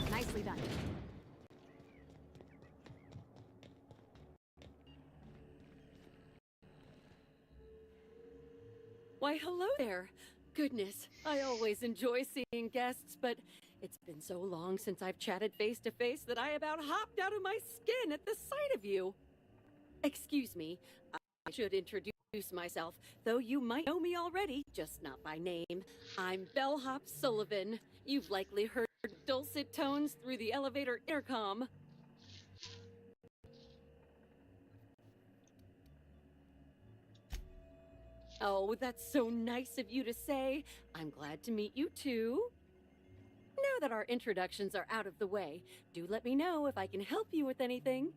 Nicely done. Why, hello there. Goodness, I always enjoy seeing guests, but it's been so long since I've chatted face to face that I about hopped out of my skin at the sight of you. Excuse me, I should introduce myself, though you might know me already, just not by name. I'm Bellhop Sullivan. You've likely heard dulcet tones through the elevator intercom. Oh, that's so nice of you to say. I'm glad to meet you too. Now that our introductions are out of the way, do let me know if I can help you with anything.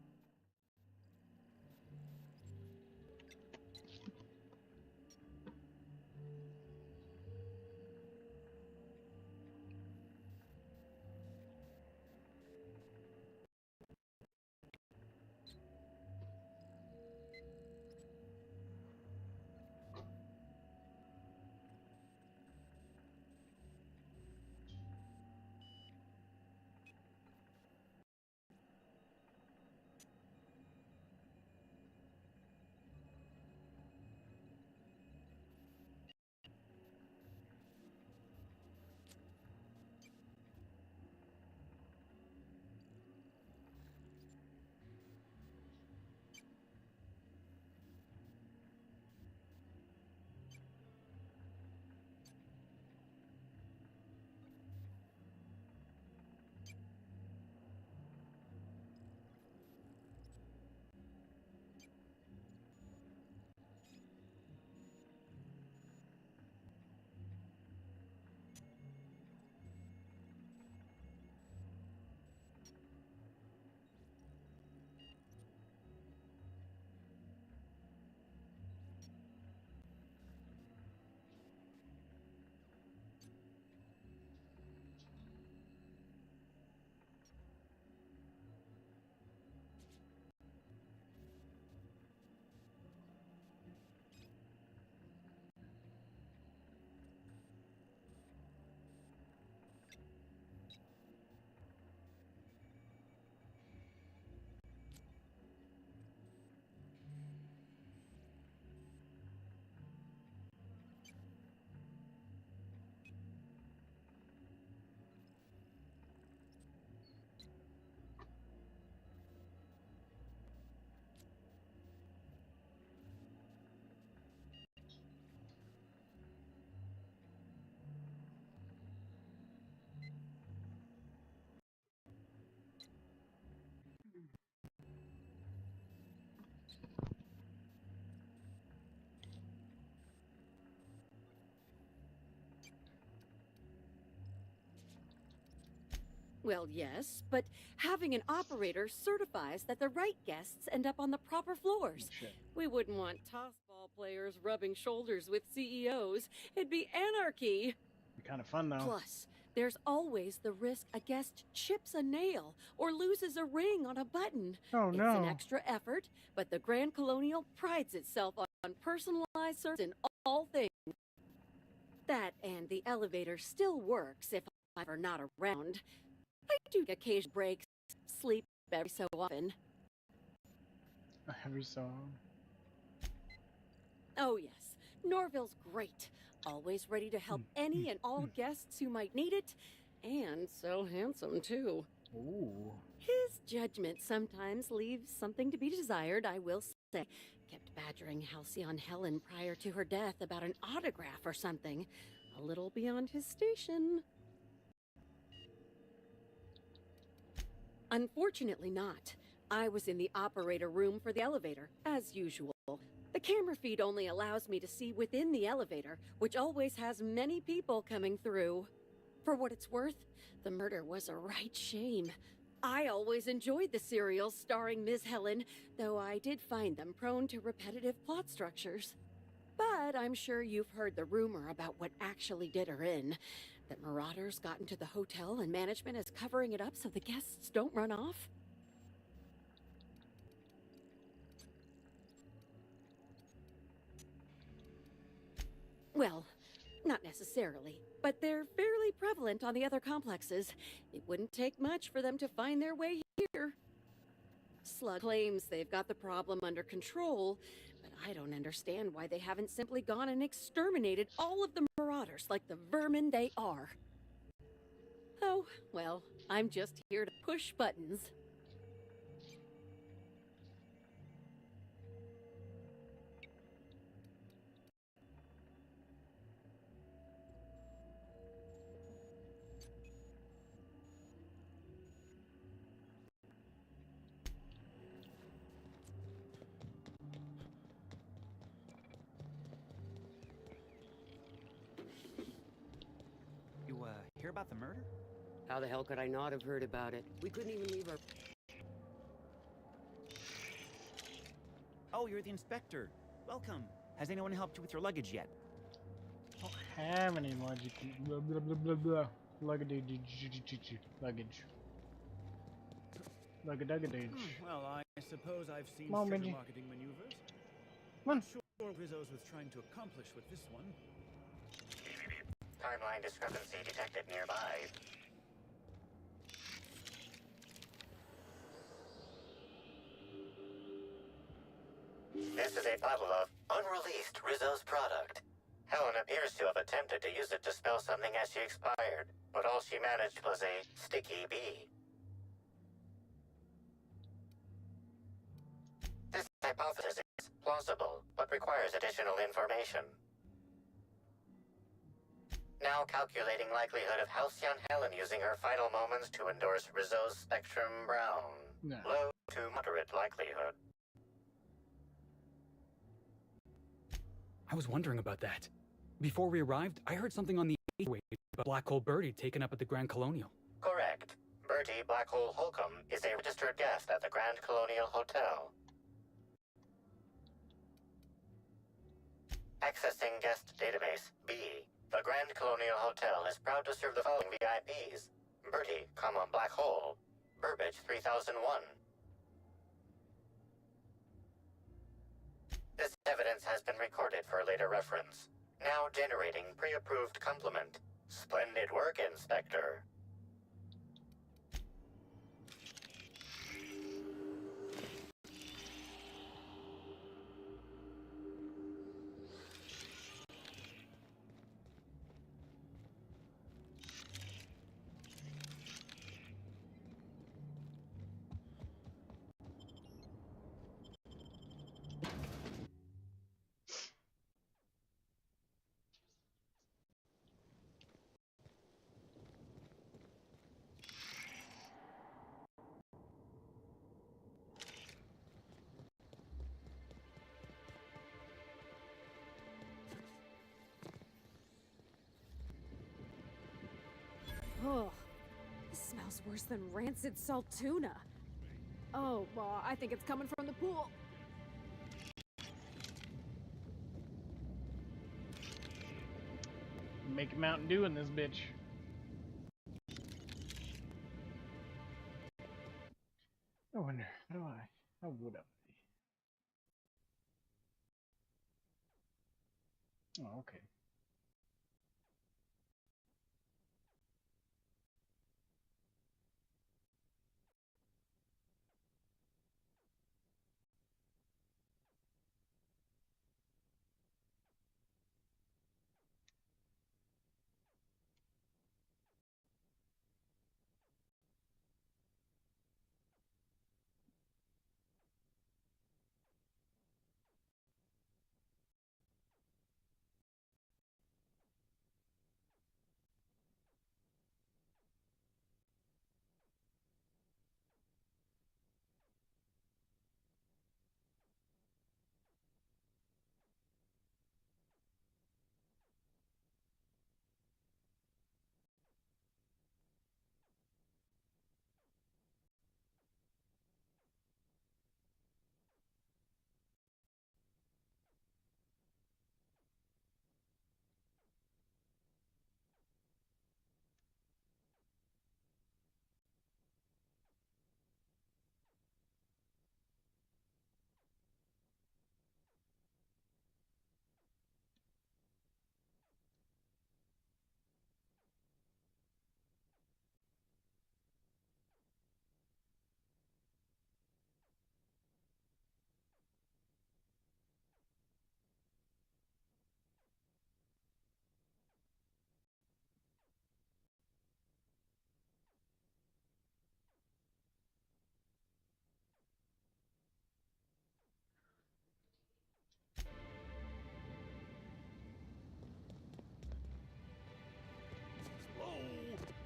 Well, yes, but having an operator certifies that the right guests end up on the proper floors. We wouldn't want tossball players rubbing shoulders with CEOs. It'd be anarchy. Be kind of fun though. Plus, there's always the risk a guest chips a nail or loses a ring on a button. Oh no. It's an extra effort, but the Grand Colonial prides itself on personalized service in all things. That and the elevator still works if I'm ever not around. I do occasional breaks, sleep every so often. Every so. Oh yes, Norville's great. Always ready to help any and all guests who might need it. And so handsome, too. Ooh. His judgment sometimes leaves something to be desired, I will say. Kept badgering Halcyon Helen prior to her death about an autograph or something. A little beyond his station. Unfortunately not. I was in the operator room for the elevator, as usual. The camera feed only allows me to see within the elevator, which always has many people coming through. For what it's worth, the murder was a right shame. I always enjoyed the serials starring Ms. Helen, though I did find them prone to repetitive plot structures. But I'm sure you've heard the rumor about what actually did her in. That marauders got into the hotel and management is covering it up so the guests don't run off. Well, not necessarily, but they're fairly prevalent on the other complexes. It wouldn't take much for them to find their way here. Slug claims they've got the problem under control, but I don't understand why they haven't simply gone and exterminated all of the marauders like the vermin they are. Oh, well, I'm just here to push buttons. Hear about the murder? How the hell could I not have heard about it? We couldn't even leave our... Oh, you're the inspector. Welcome. Has anyone helped you with your luggage yet? Don't have any luggage. Blah, blah, blah, blah, blah. Luggage. Well, I suppose I've seen Come on, several Benji. marketing maneuvers. Come on. I'm sure Rizzo's was trying to accomplish with this one. Timeline discrepancy detected nearby. This is a bottle of unreleased Rizzo's product. Helen appears to have attempted to use it to spell something as she expired, but all she managed was a sticky bee. This hypothesis is plausible, but requires additional information. Now calculating likelihood of Halcyon Helen using her final moments to endorse Rizzo's Spectrum Brown. No. Low to moderate likelihood. I was wondering about that. Before we arrived, I heard something on the airwaves about Black Hole Birdie taken up at the Grand Colonial. Correct. Bertie Black Hole Holcomb is a registered guest at the Grand Colonial Hotel. Accessing guest database B. The Grand Colonial Hotel is proud to serve the following VIPs. Bertie, Black Hole, Burbage 3001. This evidence has been recorded for later reference. Now generating pre-approved compliment. Splendid work, Inspector. Oh, this smells worse than rancid salt tuna. Oh, well, I think it's coming from the pool. Make Mountain Dew in this bitch. I wonder, how would I? Oh, okay.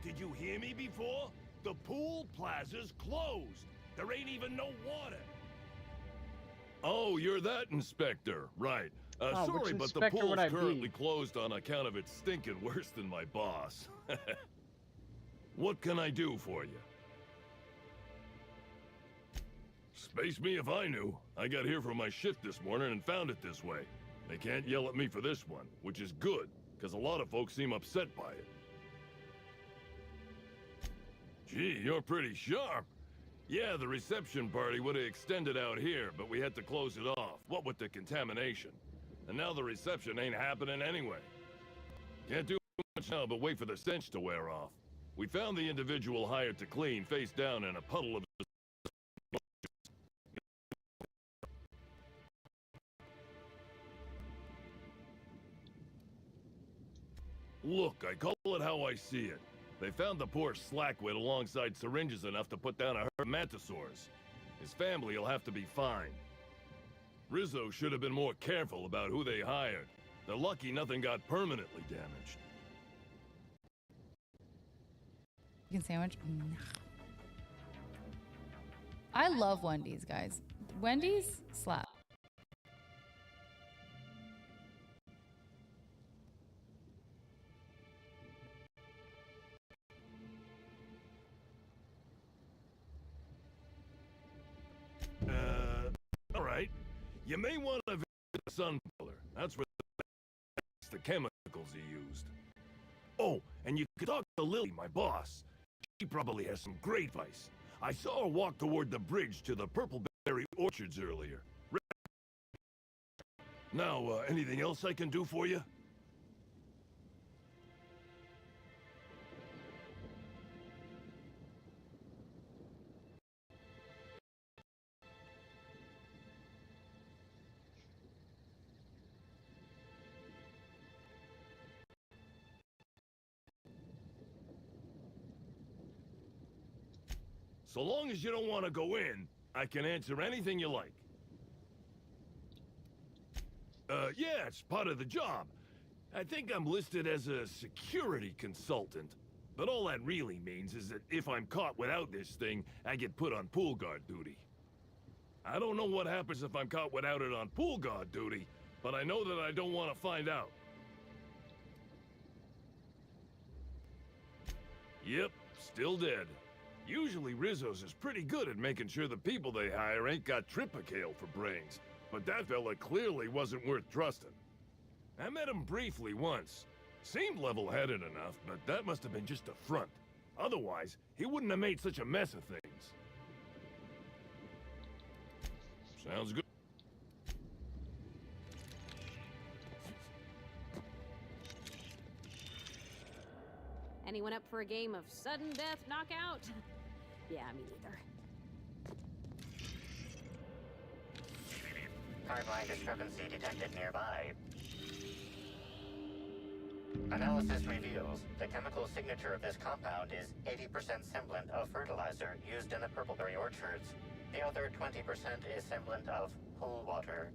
Did you hear me before? The pool plaza's closed. There ain't even no water. Oh, you're that inspector, right. Sorry, but the pool's currently closed on account of it stinking worse than my boss. What can I do for you? Space me if I knew. I got here from my shift this morning and found it this way. They can't yell at me for this one, which is good, because a lot of folks seem upset by it. Gee, you're pretty sharp. Yeah, the reception party would have extended out here, but we had to close it off, what with the contamination. And now the reception ain't happening anyway. Can't do much now but wait for the stench to wear off. We found the individual hired to clean face down in a puddle of... Look, I call it how I see it. They found the poor slackwit alongside syringes enough to put down a herd of mantisaurs. His family will have to be fined. Rizzo should have been more careful about who they hired. They're lucky nothing got permanently damaged. Chicken sandwich. I love Wendy's, guys. Wendy's slap. All right. You may want to visit the sun pillar. That's where the chemicals he used. Oh, and you could talk to Lily, my boss. She probably has some great advice. I saw her walk toward the bridge to the Purpleberry Orchards earlier. Now, anything else I can do for you? So long as you don't want to go in, I can answer anything you like. Yeah, it's part of the job. I think I'm listed as a security consultant. But all that really means is that if I'm caught without this thing, I get put on pool guard duty. I don't know what happens if I'm caught without it on pool guard duty, but I know that I don't want to find out. Yep, still dead. Usually Rizzo's is pretty good at making sure the people they hire ain't got Tripicale for brains, but that fella clearly wasn't worth trusting. I met him briefly once. Seemed level-headed enough, but that must have been just a front. Otherwise, he wouldn't have made such a mess of things. Sounds good. Anyone up for a game of sudden death knockout? Yeah, me neither. Timeline discrepancy detected nearby. Analysis reveals the chemical signature of this compound is 80% semblant of fertilizer used in the Purpleberry orchards. The other 20% is semblant of pool water.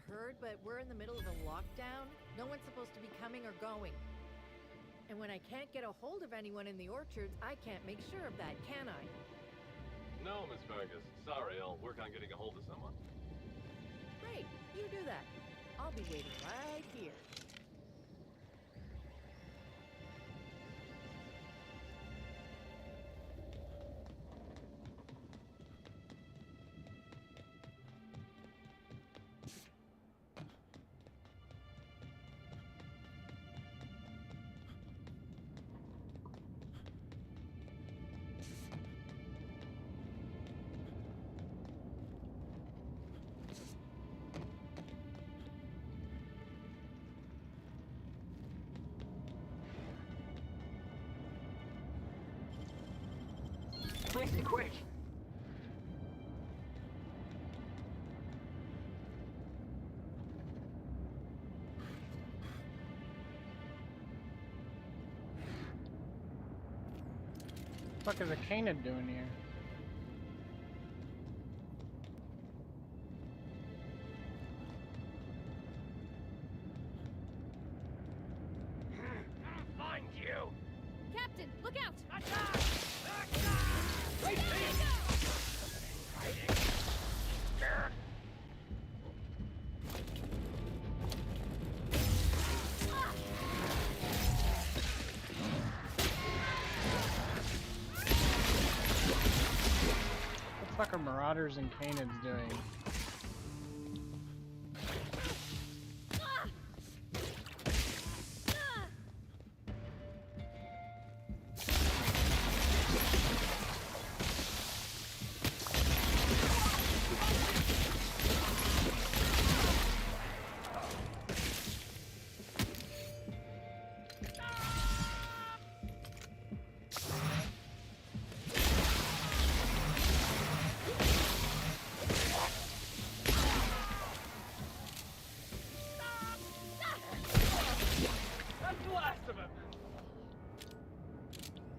Heard, but we're in the middle of a lockdown. No one's supposed to be coming or going. And when I can't get a hold of anyone in the orchards, I can't make sure of that, can I? No, Miss Fergus. Sorry, I'll work on getting a hold of someone. Great, you do that. I'll be waiting right here. Nice and quick. What the fuck is a Canid doing here? Find you! Captain, look out! Right there! What the fuck are Marauders and Canids doing?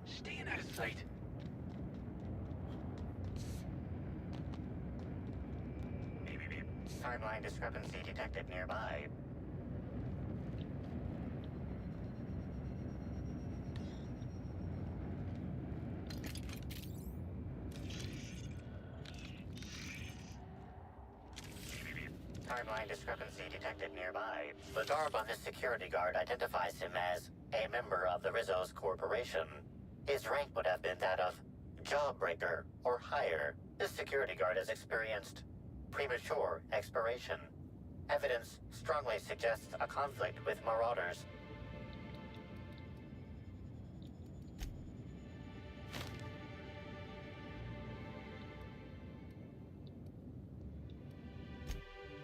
Staying out of sight. Timeline discrepancy detected nearby. Timeline discrepancy detected nearby. The garb on this security guard identifies him as a member of the Rizzo's Corporation. His rank would have been that of Jawbreaker or higher. This security guard has experienced premature expiration. Evidence strongly suggests a conflict with Marauders.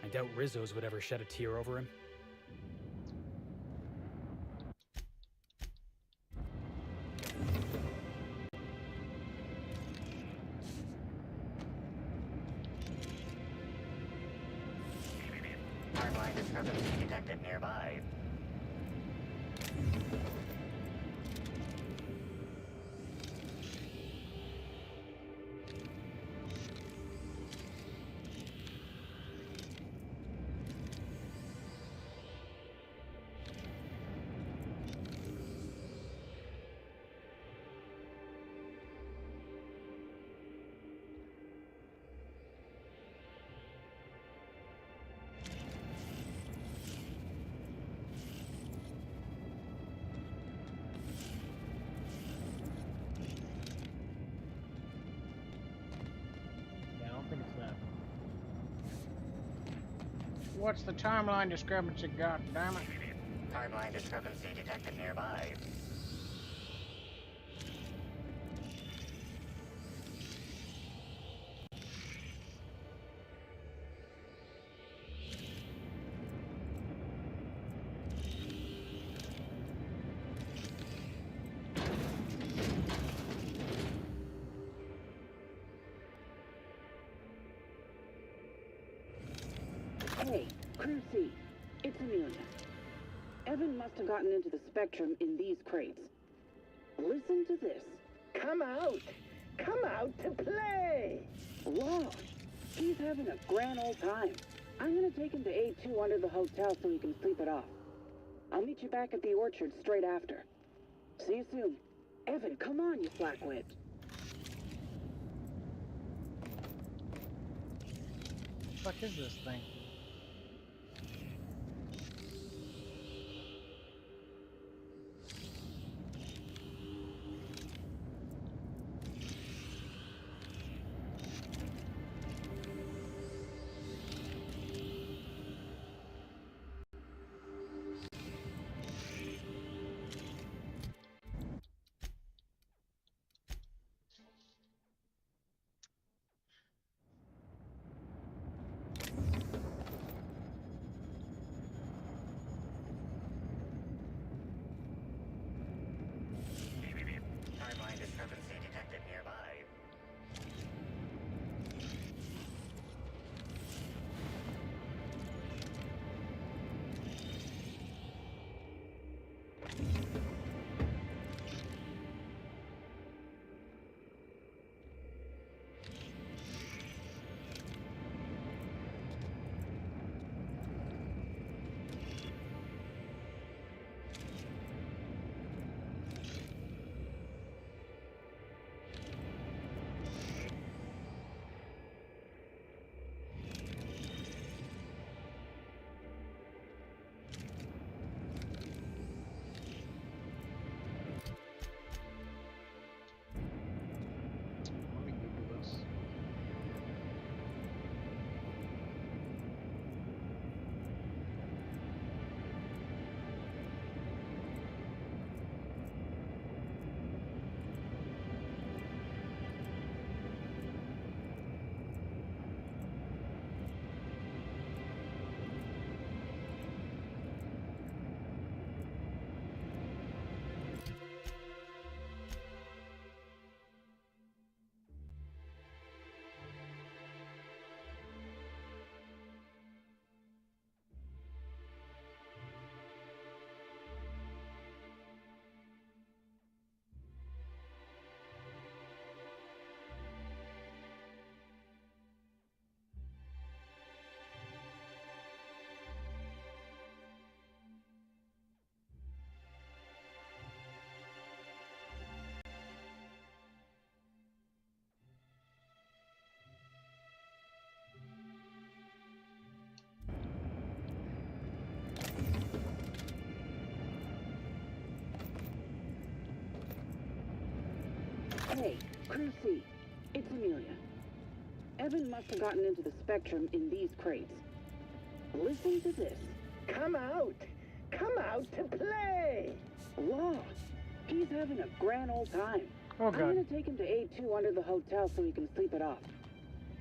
I doubt Rizzo's would ever shed a tear over him. Timeline discrepancy detected nearby. What's the timeline discrepancy, goddammit? Timeline discrepancy detected nearby. Hey, Crew C, it's Amelia. Evan must have gotten into the Spectrum in these crates. Listen to this. Come out! Come out to play! Wow, he's having a grand old time. I'm gonna take him to A2 under the hotel so he can sleep it off. I'll meet you back at the orchard straight after. See you soon. Evan, come on, you flackwit. What the fuck is this thing? Timeline discrepancy detected nearby. Let me Google this. Hey, Crew C, it's Amelia. Evan must have gotten into the Spectrum in these crates. Listen to this. Come out! Come out to play! Wow, he's having a grand old time. Oh, God. I'm gonna take him to A2 under the hotel so he can sleep it off.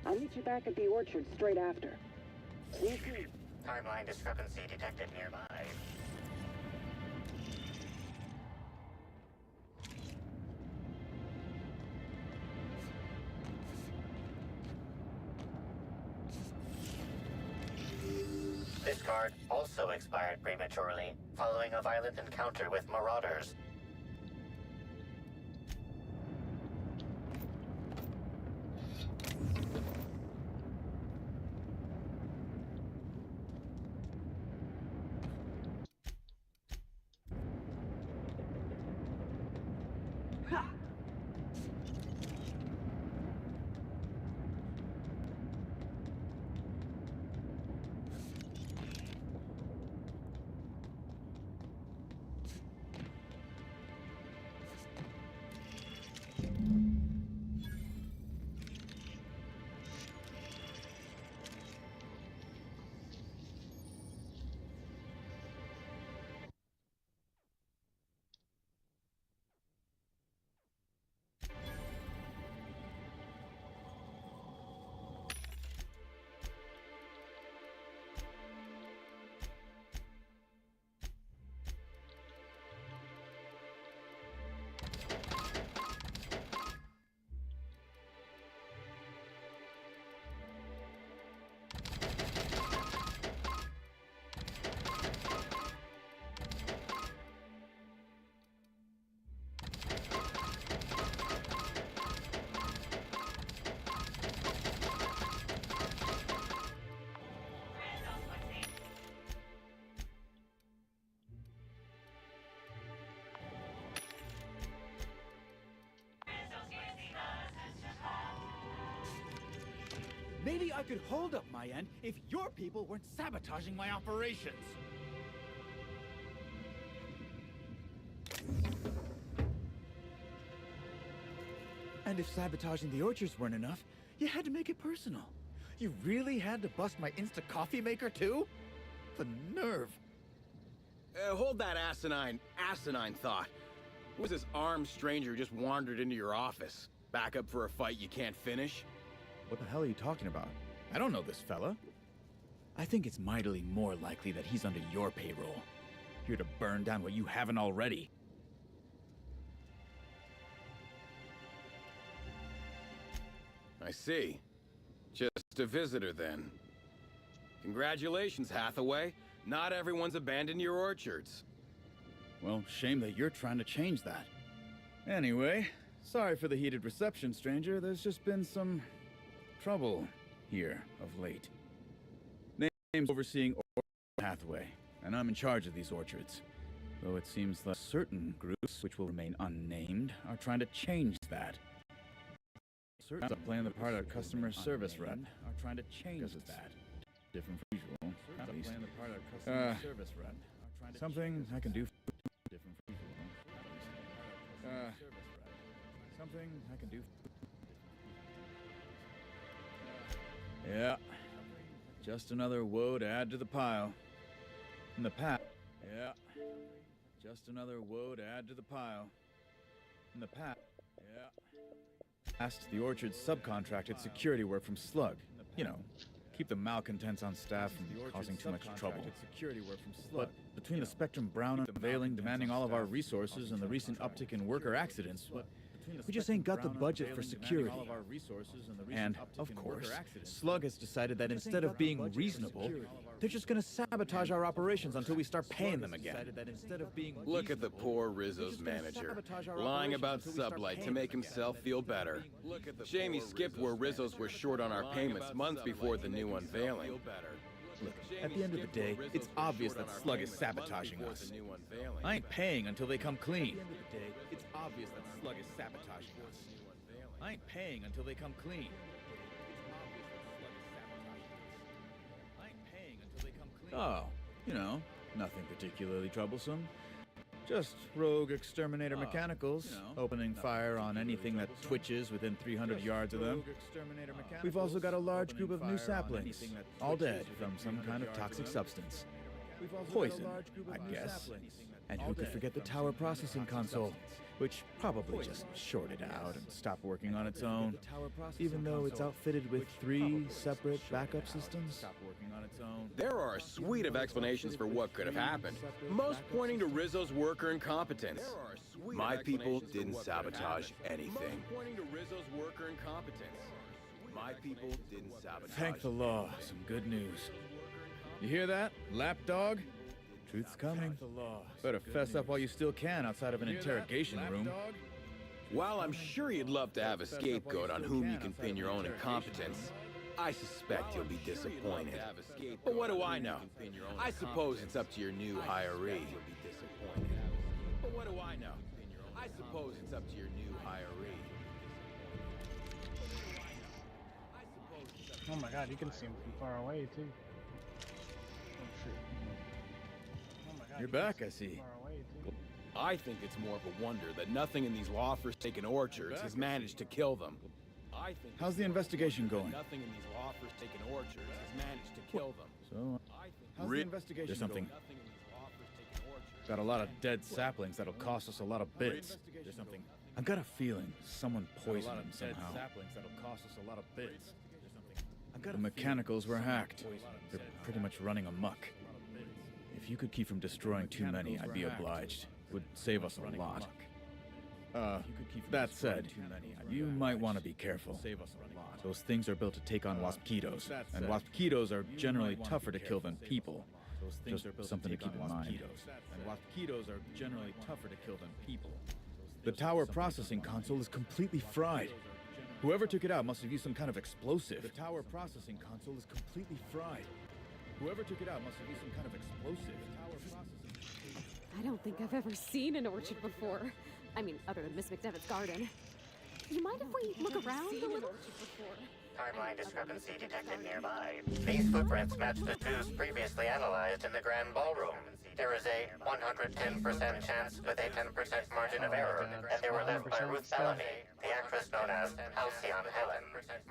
I'll meet you back at the orchard straight after. See you soon. Timeline discrepancy detected nearby. This card also expired prematurely, following a violent encounter with marauders. I could hold up my end if your people weren't sabotaging my operations. And if sabotaging the orchards weren't enough, you had to make it personal. You really had to bust my Insta coffee maker too? The nerve. Hold that asinine thought. Who was this armed stranger who just wandered into your office? Back up for a fight you can't finish? What the hell are you talking about? I don't know this fella. I think it's mightily more likely that he's under your payroll. Here to burn down what you haven't already. I see. Just a visitor then. Congratulations, Hathaway. Not everyone's abandoned your orchards. Well, shame that you're trying to change that. Anyway, sorry for the heated reception, stranger. There's just been some trouble here of late. Name's overseeing Hathaway, and I'm in charge of these orchards. Though it seems that certain groups, which will remain unnamed, are trying to change that. Certain playing the part of customer service rep are trying to change that. Different from usual, at least. Something I can do. Different from usual. Something I can do. Yeah. Just another woe to add to the pile. In the past. Yeah. Just another woe to add to the pile. In the past. Yeah. The orchard subcontracted security work from Slug. You know, keep the malcontents on staff from causing too much trouble. But between the Spectrum Brown unveiling demanding all of our resources and the recent uptick in worker accidents, we just ain't got the budget for security. And, of course, Slug has decided that instead of being reasonable, they're just gonna sabotage our operations until we start paying them again. Look at the poor Rizzo's manager, lying about Sublight to make himself feel better. Shame he skipped where Rizzo's were short on our payments months before the new unveiling. Look, at the end of the day, it's obvious that Slug is sabotaging us. I ain't paying until they come clean. It's obvious that Slug is sabotaging us. I ain't paying until they come clean. Oh, you know, nothing particularly troublesome. Just rogue exterminator mechanicals, opening fire on anything that twitches within 300 yards of them. We've also got a large group of new saplings, all dead from some kind of toxic substance. Poison, I guess. And who could forget the tower processing console, which probably just shorted out and stopped working on its own, even though it's outfitted with 3 separate backup systems. There are a suite of explanations for what could have happened, most pointing to Rizzo's worker incompetence. My people didn't sabotage anything. My people didn't sabotage. Thank the law, some good news. You hear that, lapdog? Truth's coming. Better fess up while you still can outside of an interrogation room. While I'm sure you'd love to have a scapegoat on whom you can pin your own incompetence, I suspect you'll be disappointed. But what do I know? I suppose it's up to your new hiree. But what do I know? I suppose it's up to your new hiree. Oh my god, you can see him from far away too. Oh shit. Oh my god. You're back, I see. I think it's more of a wonder that nothing in these law-forsaken orchards has managed to kill them. How's the investigation going? Nothing in these law-forsaken orchards has managed to kill them. So, how's the investigation There's something. Got a lot of dead saplings that'll cost us a lot of bits. There's something. I've got a feeling someone poisoned them somehow. The mechanicals were hacked. They're pretty much running amok. If you could keep from destroying too many, I'd be obliged. Would save us a lot. That said, you might want to be careful. Those things are built to take on Waspkitos, and Waspkitos are generally tougher to kill than people. Just something to keep in mind. The tower processing console is completely fried. Whoever took it out must have used some kind of explosive. The tower processing console is completely fried. Whoever took it out must have used some kind of explosive. I don't think I've ever seen an orchard before. I mean, other than Miss McDevitt's garden. You mind if we look around a little? Timeline discrepancy detected nearby. These footprints match the shoes previously analyzed in the Grand Ballroom. There is a 110% chance with a 10% margin of error, and they were left by Ruth Bellamy, the actress known as Halcyon Helen.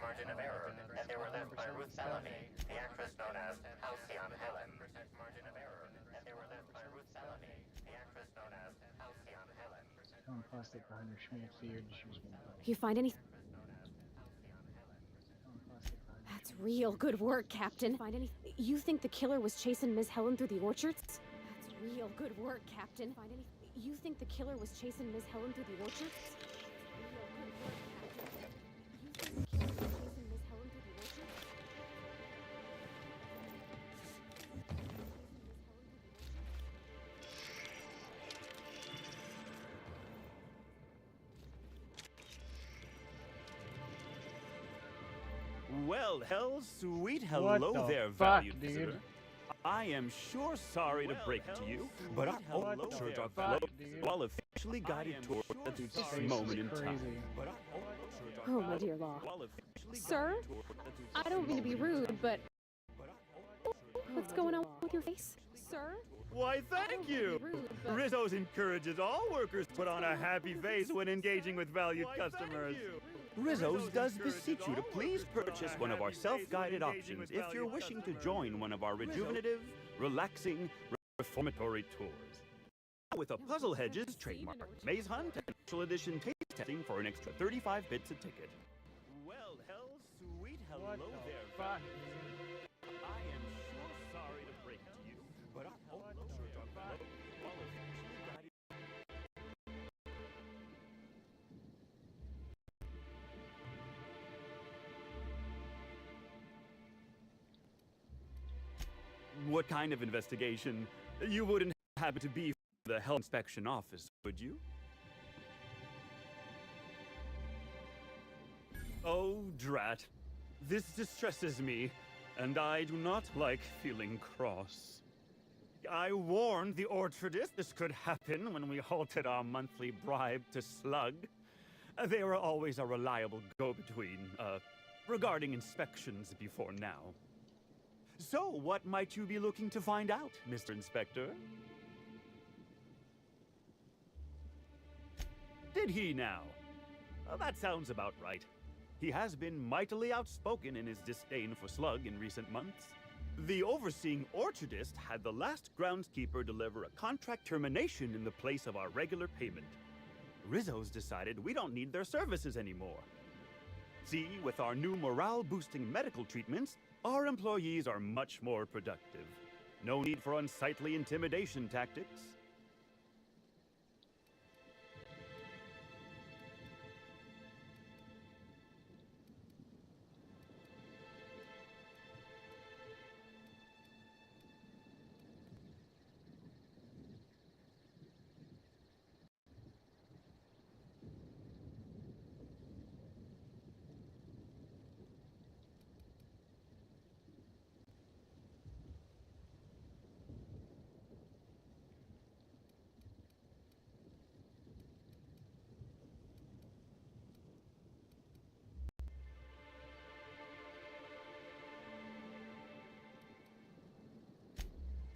Margin of error, and they were left by Ruth Bellamy, the actress known as Halcyon Helen. Margin of error, and they were left by Ruth Bellamy, the actress known as Halcyon Helen. Plastic behind her Schmidt feared she was gonna You find any? That's real good work, Captain. Find any? You think the killer was chasing Ms. Helen through the orchards? That's real good work, Captain. Find any? You think the killer was chasing Ms. Helen through the orchards? Well, sweet What hello the there, fuck, valued dude? visitor. I am sure sorry to break it to you, but our orchards are closed. All officially guided tour at this moment in time. Oh, my dear Law. Sir? I don't mean to be rude, but... What's going on with your face? Sir? Why, thank you! Rizzo's encourages all workers to put on a happy face when engaging with valued customers. Rizzo's does beseech you to please purchase one of our self-guided options if you're wishing to join one of our rejuvenative, relaxing, reformatory tours. With a Puzzle Hedges trademark, Maze Hunt, and special edition taste testing for an extra 35 bits a ticket. Well, sweet hello there, fuck. I am sure sorry to break it to you, but our orchards are closed. All officially guided. What kind of investigation? You wouldn't happen to be from the Health Inspection Office, would you? Oh, drat. This distresses me, and I do not like feeling cross. I warned the orchardist this could happen when we halted our monthly bribe to Slug. They were always a reliable go-between, regarding inspections before now. So, what might you be looking to find out, Mr. Inspector? Did he now? That sounds about right. He has been mightily outspoken in his disdain for Slug in recent months. The overseeing orchardist had the last groundskeeper deliver a contract termination in the place of our regular payment. Rizzo's decided we don't need their services anymore. See, with our new morale-boosting medical treatments, our employees are much more productive. No need for unsightly intimidation tactics.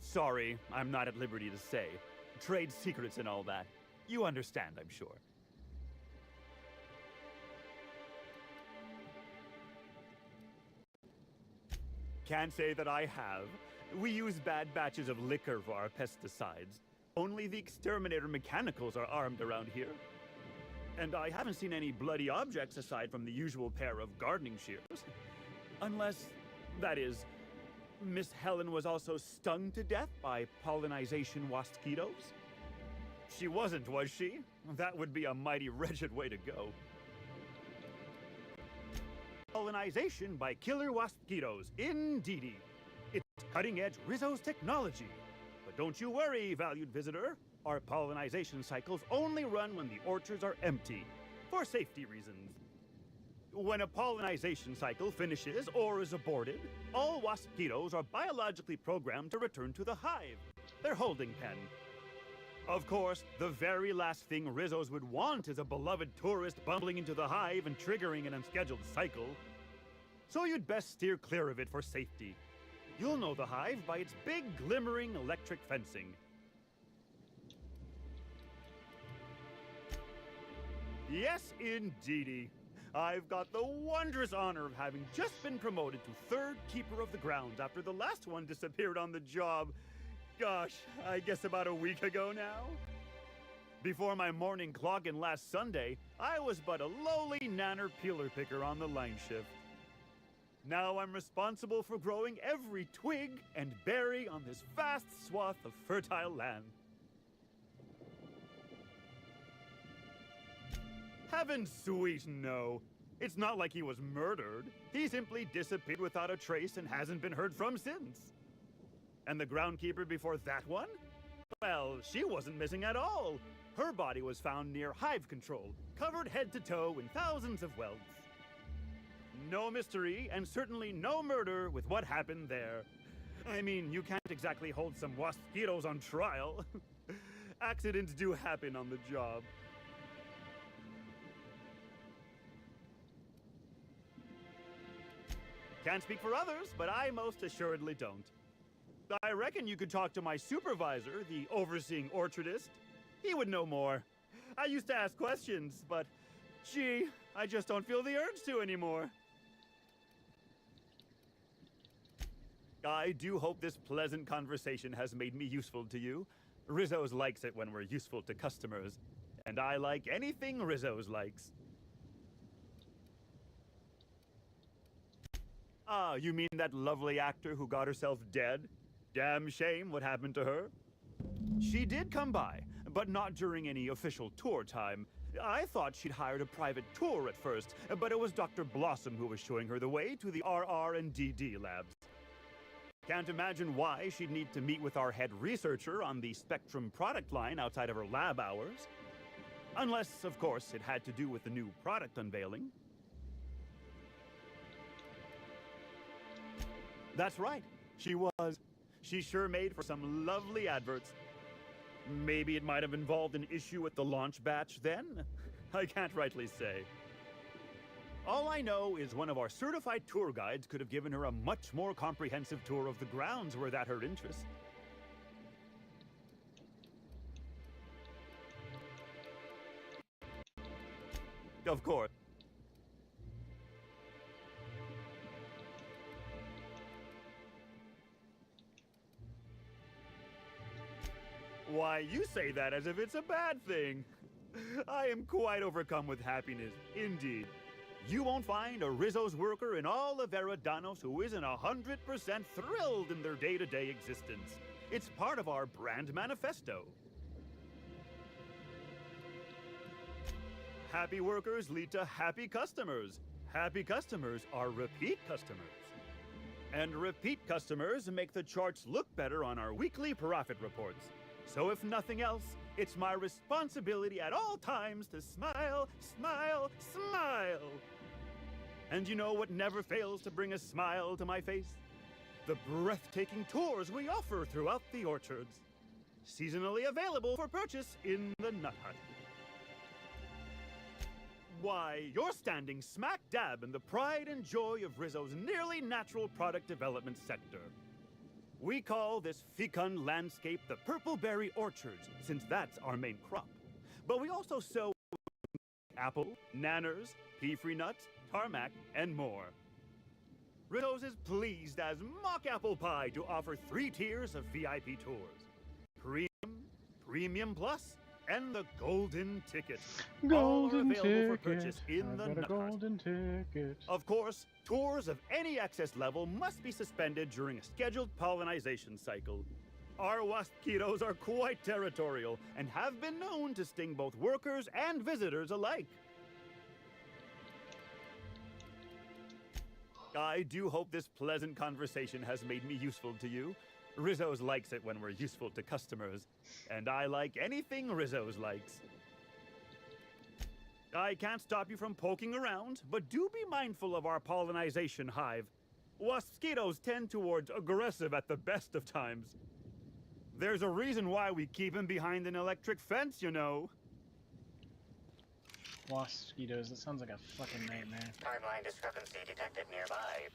Sorry, I'm not at liberty to say. Trade secrets and all that. You understand, I'm sure. Can't say that I have. We use bad batches of liquor for our pesticides. Only the exterminator mechanicals are armed around here. And I haven't seen any bloody objects aside from the usual pair of gardening shears. Unless, that is, Miss Helen was also stung to death by pollinization wasquitos? She wasn't, was she? That would be a mighty wretched way to go. Pollinization by killer wasquitos, indeedy. It's cutting-edge Rizzo's technology. But don't you worry, valued visitor. Our pollinization cycles only run when the orchards are empty, for safety reasons. When a pollinization cycle finishes or is aborted, all wasquitos are biologically programmed to return to the hive, their holding pen. Of course, the very last thing Rizzo's would want is a beloved tourist bumbling into the hive and triggering an unscheduled cycle. so you'd best steer clear of it for safety. You'll know the hive by its big, glimmering electric fencing. Yes, indeedy. I've got the wondrous honor of having just been promoted to 3rd Keeper of the Grounds after the last one disappeared on the job. Gosh, I guess about a week ago now. Before my morning clock-in last Sunday, I was but a lowly nanner peeler picker on the line shift. Now I'm responsible for growing every twig and berry on this vast swath of fertile land. Heaven sweet, no. It's not like he was murdered. He simply disappeared without a trace and hasn't been heard from since. And the groundkeeper before that one? Well, she wasn't missing at all. Her body was found near hive control, covered head to toe in thousands of welts. No mystery, and certainly no murder with what happened there. I mean, you can't exactly hold some mosquitoes on trial. Accidents do happen on the job. Can't speak for others, but I most assuredly don't. I reckon you could talk to my supervisor, the overseeing orchardist. He would know more. I used to ask questions, but gee, I just don't feel the urge to anymore. I do hope this pleasant conversation has made me useful to you. Rizzo's likes it when we're useful to customers, and I like anything Rizzo's likes. Ah, you mean that lovely actor who got herself dead? Damn shame what happened to her. She did come by, but not during any official tour time. I thought she'd hired a private tour at first, but it was Dr. Blossom who was showing her the way to the RR and DD labs. Can't imagine why she'd need to meet with our head researcher on the Spectrum product line outside of her lab hours. Unless, of course, it had to do with the new product unveiling. That's right, she was. She sure made for some lovely adverts. Maybe it might have involved an issue with the launch batch then? I can't rightly say. All I know is one of our certified tour guides could have given her a much more comprehensive tour of the grounds were that her interest. Of course. Why, you say that as if it's a bad thing. I am quite overcome with happiness, indeed. You won't find a Rizzo's worker in all of Eridanos who isn't 100% thrilled in their day-to-day existence. It's part of our brand manifesto. Happy workers lead to happy customers. Happy customers are repeat customers. And repeat customers make the charts look better on our weekly profit reports. So if nothing else, it's my responsibility at all times to smile, smile, smile. And you know what never fails to bring a smile to my face? The breathtaking tours we offer throughout the orchards. Seasonally available for purchase in the Nut Hut. Why, you're standing smack dab in the pride and joy of Rizzo's nearly natural product development sector. We call this fecund landscape the Purpleberry Orchards, since that's our main crop. But we also sow apple, nanners, pea-free nuts, tarmac, and more. Rizzo's is pleased as Mock Apple Pie to offer 3 tiers of VIP tours. Premium, Premium Plus, and the Golden Ticket. All are available for purchase in the Nut Hut. Of course, tours of any excess level must be suspended during a scheduled pollinization cycle. Our waspitos are quite territorial and have been known to sting both workers and visitors alike. I do hope this pleasant conversation has made me useful to you. Rizzo's likes it when we're useful to customers, and I like anything Rizzo's likes. I can't stop you from poking around, but do be mindful of our pollinization hive. Waspitos tend towards aggressive at the best of times. There's a reason why we keep him behind an electric fence, you know. Mosquitoes. That sounds like a fucking nightmare. Timeline discrepancy detected nearby.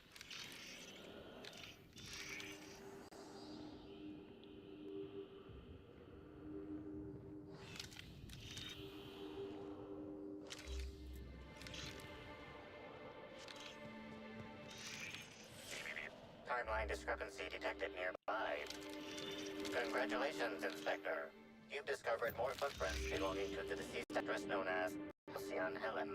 Timeline discrepancy detected nearby. Congratulations, Inspector. You've discovered more footprints belonging to the deceased actress known as Halcyon Helen.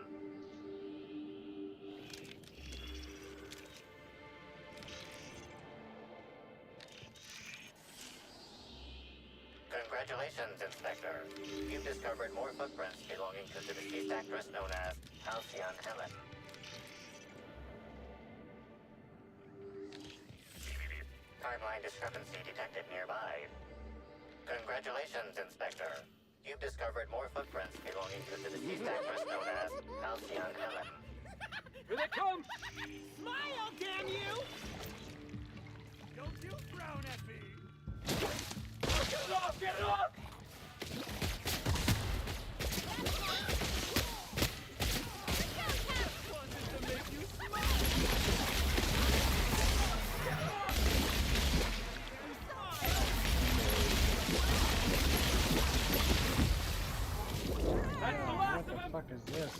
Congratulations, Inspector. You've discovered more footprints belonging to the deceased actress known as Halcyon Helen. Timeline discrepancy detected nearby. Congratulations, Inspector. You've discovered more footprints belonging to the deceased actress known as Halcyon Helen. Here they come! Smile, damn you! Don't you frown at me! Get it off! Get it off! What the fuck is this?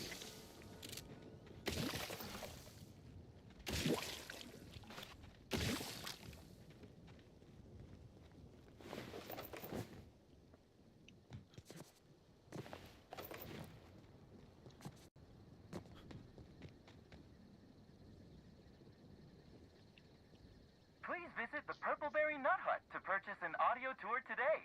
Please visit the Purpleberry Nut Hut to purchase an audio tour today.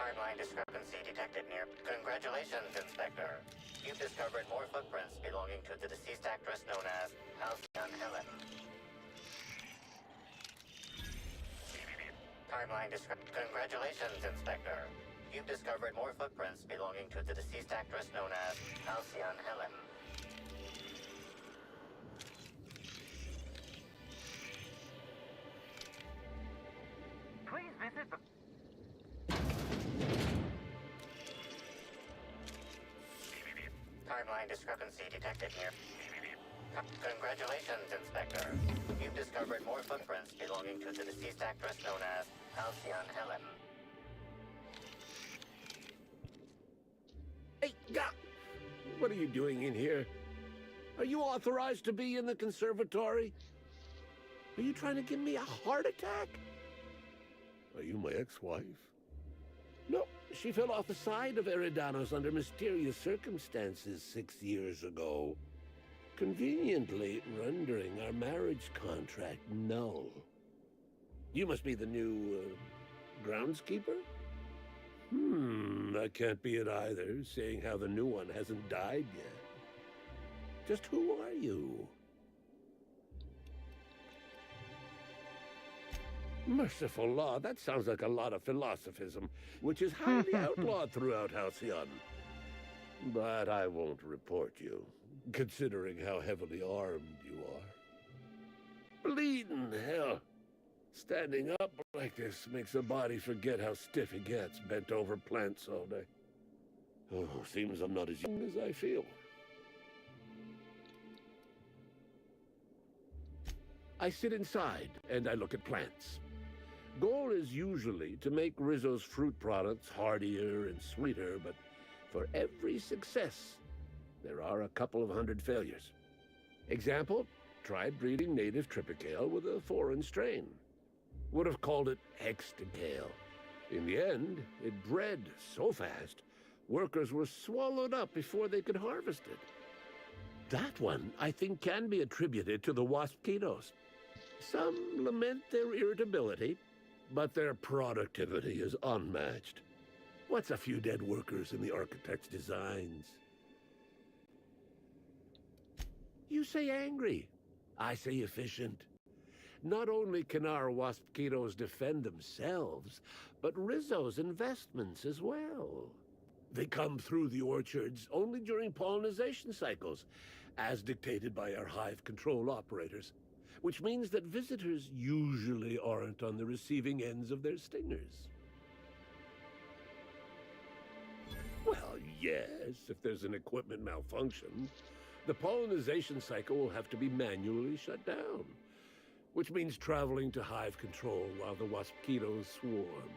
Timeline discrepancy detected near. Congratulations, Inspector. You've discovered more footprints belonging to the deceased actress known as Halcyon Helen. Timeline Congratulations, Inspector. You've discovered more footprints belonging to the deceased actress known as Halcyon Helen. Please visit the... Timeline discrepancy detected near. Congratulations, Inspector. You've discovered more footprints belonging to the deceased actress known as Halcyon Helen. Hey, what are you doing in here? Are you authorized to be in the conservatory? Are you trying to give me a heart attack? Are you my ex-wife? No, she fell off the side of Eridanos under mysterious circumstances 6 years ago, conveniently rendering our marriage contract null. You must be the new, groundskeeper? That can't be it either, seeing how the new one hasn't died yet. Just who are you? Merciful law, that sounds like a lot of philosophism, which is highly outlawed throughout Halcyon. But I won't report you, considering how heavily armed you are. Bleeding hell. Standing up like this makes a body forget how stiff it gets bent over plants all day. Oh, seems I'm not as young as I feel. I sit inside and I look at plants. Goal is usually to make Rizzo's fruit products hardier and sweeter, but for every success, there are a couple of hundred failures. Example, tried breeding native Tripicale with a foreign strain. Would have called it Hextacale. In the end, it bred so fast, workers were swallowed up before they could harvest it. That one, I think, can be attributed to the waspitos. Some lament their irritability, but their productivity is unmatched. What's a few dead workers in the architect's designs? You say angry. I say efficient. Not only can our Waspkitos defend themselves, but Rizzo's investments as well. They come through the orchards only during pollination cycles, as dictated by our hive control operators, which means that visitors usually aren't on the receiving ends of their stingers. Well, yes, if there's an equipment malfunction, the pollination cycle will have to be manually shut down, which means traveling to hive control while the Waspkitos swarm.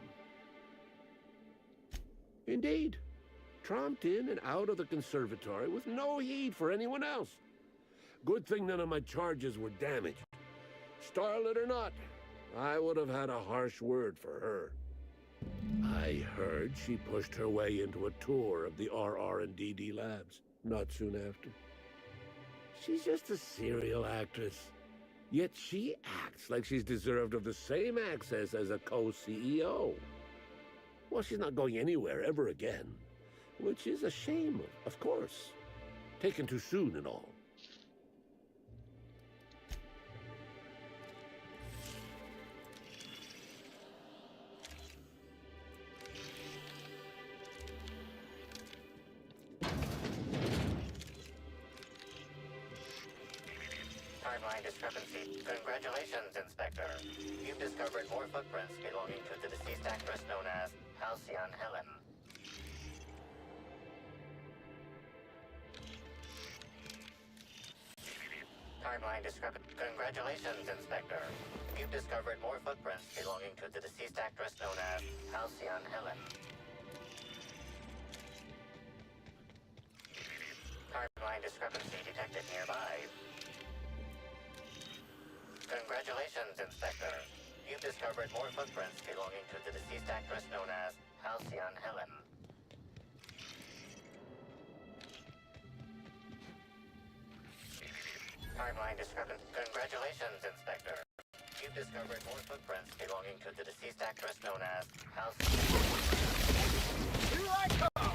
Indeed. Tromped in and out of the conservatory with no heed for anyone else. Good thing none of my charges were damaged. Starlet or not, I would have had a harsh word for her. I heard she pushed her way into a tour of the RR&DD labs not soon after. She's just a serial actress. Yet she acts like she's deserved of the same access as a co-CEO. Well, she's not going anywhere ever again. Which is a shame, of course. Taken too soon and all. Timeline discrepancy. Congratulations, Inspector. You've discovered more footprints belonging to the deceased actress known as Halcyon Helen. Timeline discrepancy. Congratulations, Inspector. You've discovered more footprints belonging to the deceased actress known as Halcyon Helen. Timeline discrepancy detected nearby. Congratulations, Inspector. You've discovered more footprints belonging to the deceased actress known as Halcyon Helen. Timeline discrepancy. Congratulations, Inspector. You've discovered more footprints belonging to the deceased actress known as Halcyon. Here I come!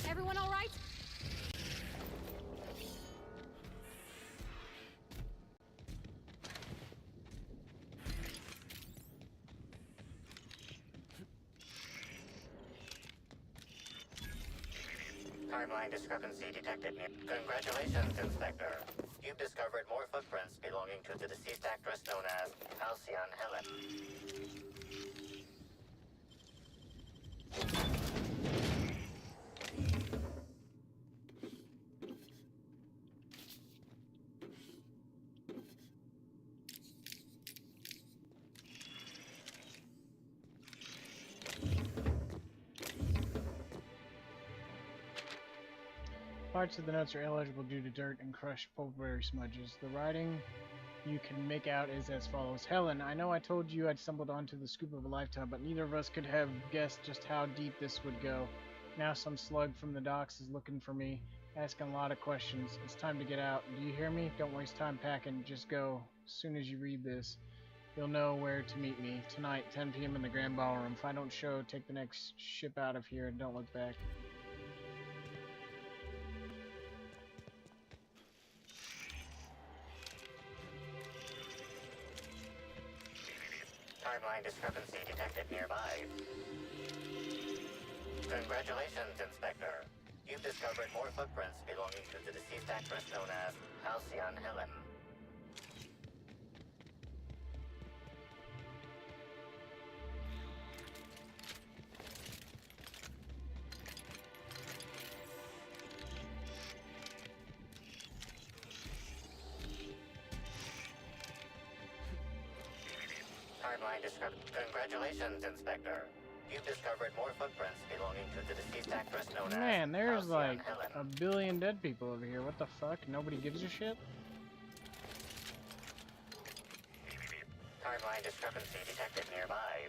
Everyone all right? Timeline discrepancy detected. Congratulations, Inspector. You've discovered more footprints belonging to the deceased actress known as Halcyon Helen. Parts of the notes are illegible due to dirt and crushed pulvery smudges. The writing you can make out is as follows. Helen, I know I told you I'd stumbled onto the scoop of a lifetime, but neither of us could have guessed just how deep this would go. Now some slug from the docks is looking for me, asking a lot of questions. It's time to get out. Do you hear me? Don't waste time packing. Just go. As soon as you read this, you'll know where to meet me. Tonight, 10 p.m. in the Grand Ballroom. If I don't show, take the next ship out of here and don't look back. Timeline discrepancy detected nearby. Congratulations, Inspector. You've discovered more footprints belonging to the deceased actress known as Halcyon Helen. Timeline discrepancy. Congratulations, Inspector. You've discovered more footprints belonging to the deceased actress known known Man, as there's Halcyon like Helen. a billion dead people over here. What the fuck? Nobody gives a shit? Timeline discrepancy detected nearby.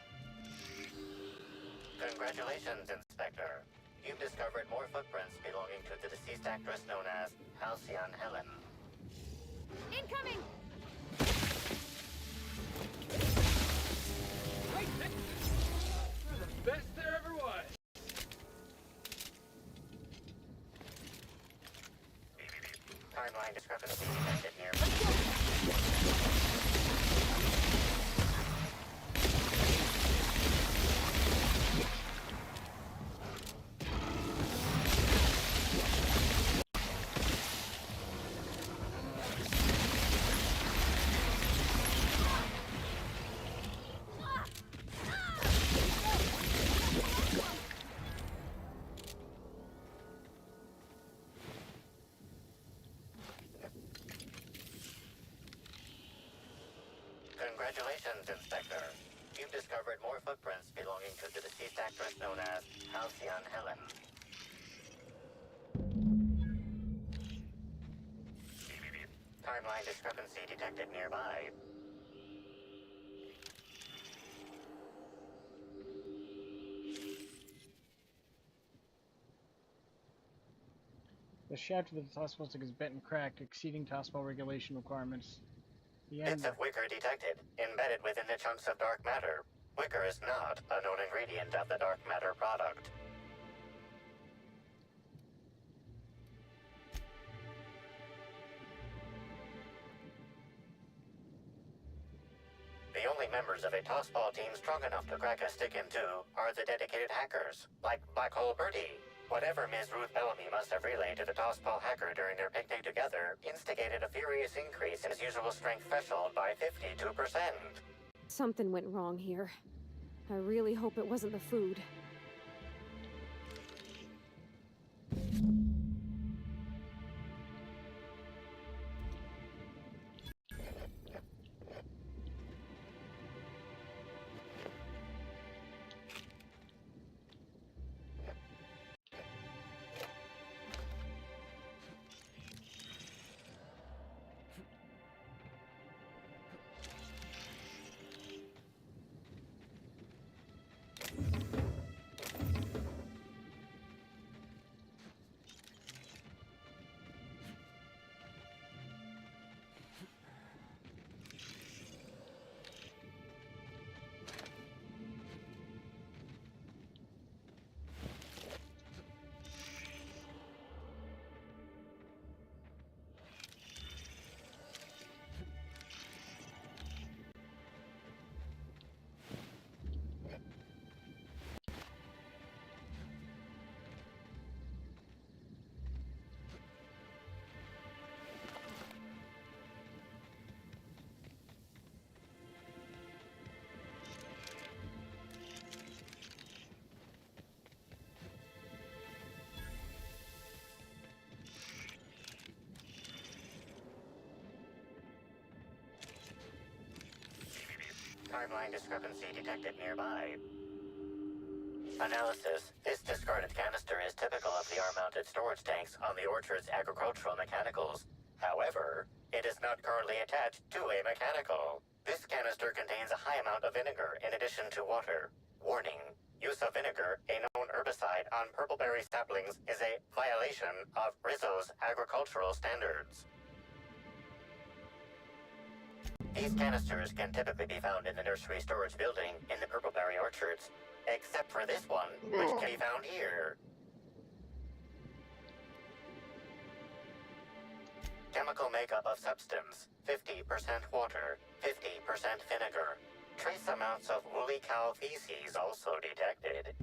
Congratulations, Inspector. You've discovered more footprints belonging to the deceased actress known as Halcyon Helen. Incoming! You're the best there ever was. Timeline discrepancy detected nearby. Congratulations, Inspector. You've discovered more footprints belonging to the deceased actress known as Halcyon Helen. Timeline discrepancy detected nearby. The shaft of the tossball stick is bent and cracked, exceeding tossball regulation requirements. The end. Bits of wicker detected, embedded within the chunks of dark matter. Wicker is not a known ingredient of the dark matter product. The only members of a tossball team strong enough to crack a stick in two are the dedicated hackers, like Black Hole Birdie. Whatever Ms. Ruth Bellamy must have relayed to the tossball hacker during their picnic together instigated a furious increase in his usual strength threshold by 52%. Something went wrong here. I really hope it wasn't the food. Timeline discrepancy detected nearby. Analysis. This discarded canister is typical of the R-mounted storage tanks on the Orchard's agricultural mechanicals. However, it is not currently attached to a mechanical. This canister contains a high amount of vinegar in addition to water. Warning. Use of vinegar, a known herbicide on purpleberry saplings, is a violation of Rizzo's agricultural standards. These canisters can typically be found in the nursery storage building in the Purpleberry Orchards, except for this one, which can be found here. Chemical makeup of substance, 50% water, 50% vinegar. Trace amounts of woolly cow feces also detected.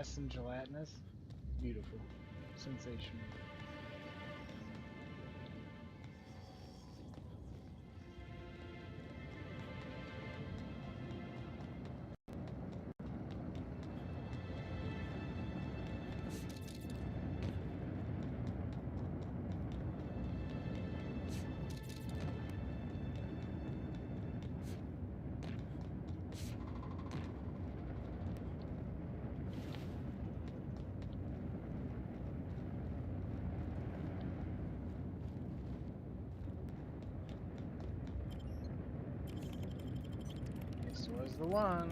mess and gelatinous. Beautiful. Sensational. This was the one.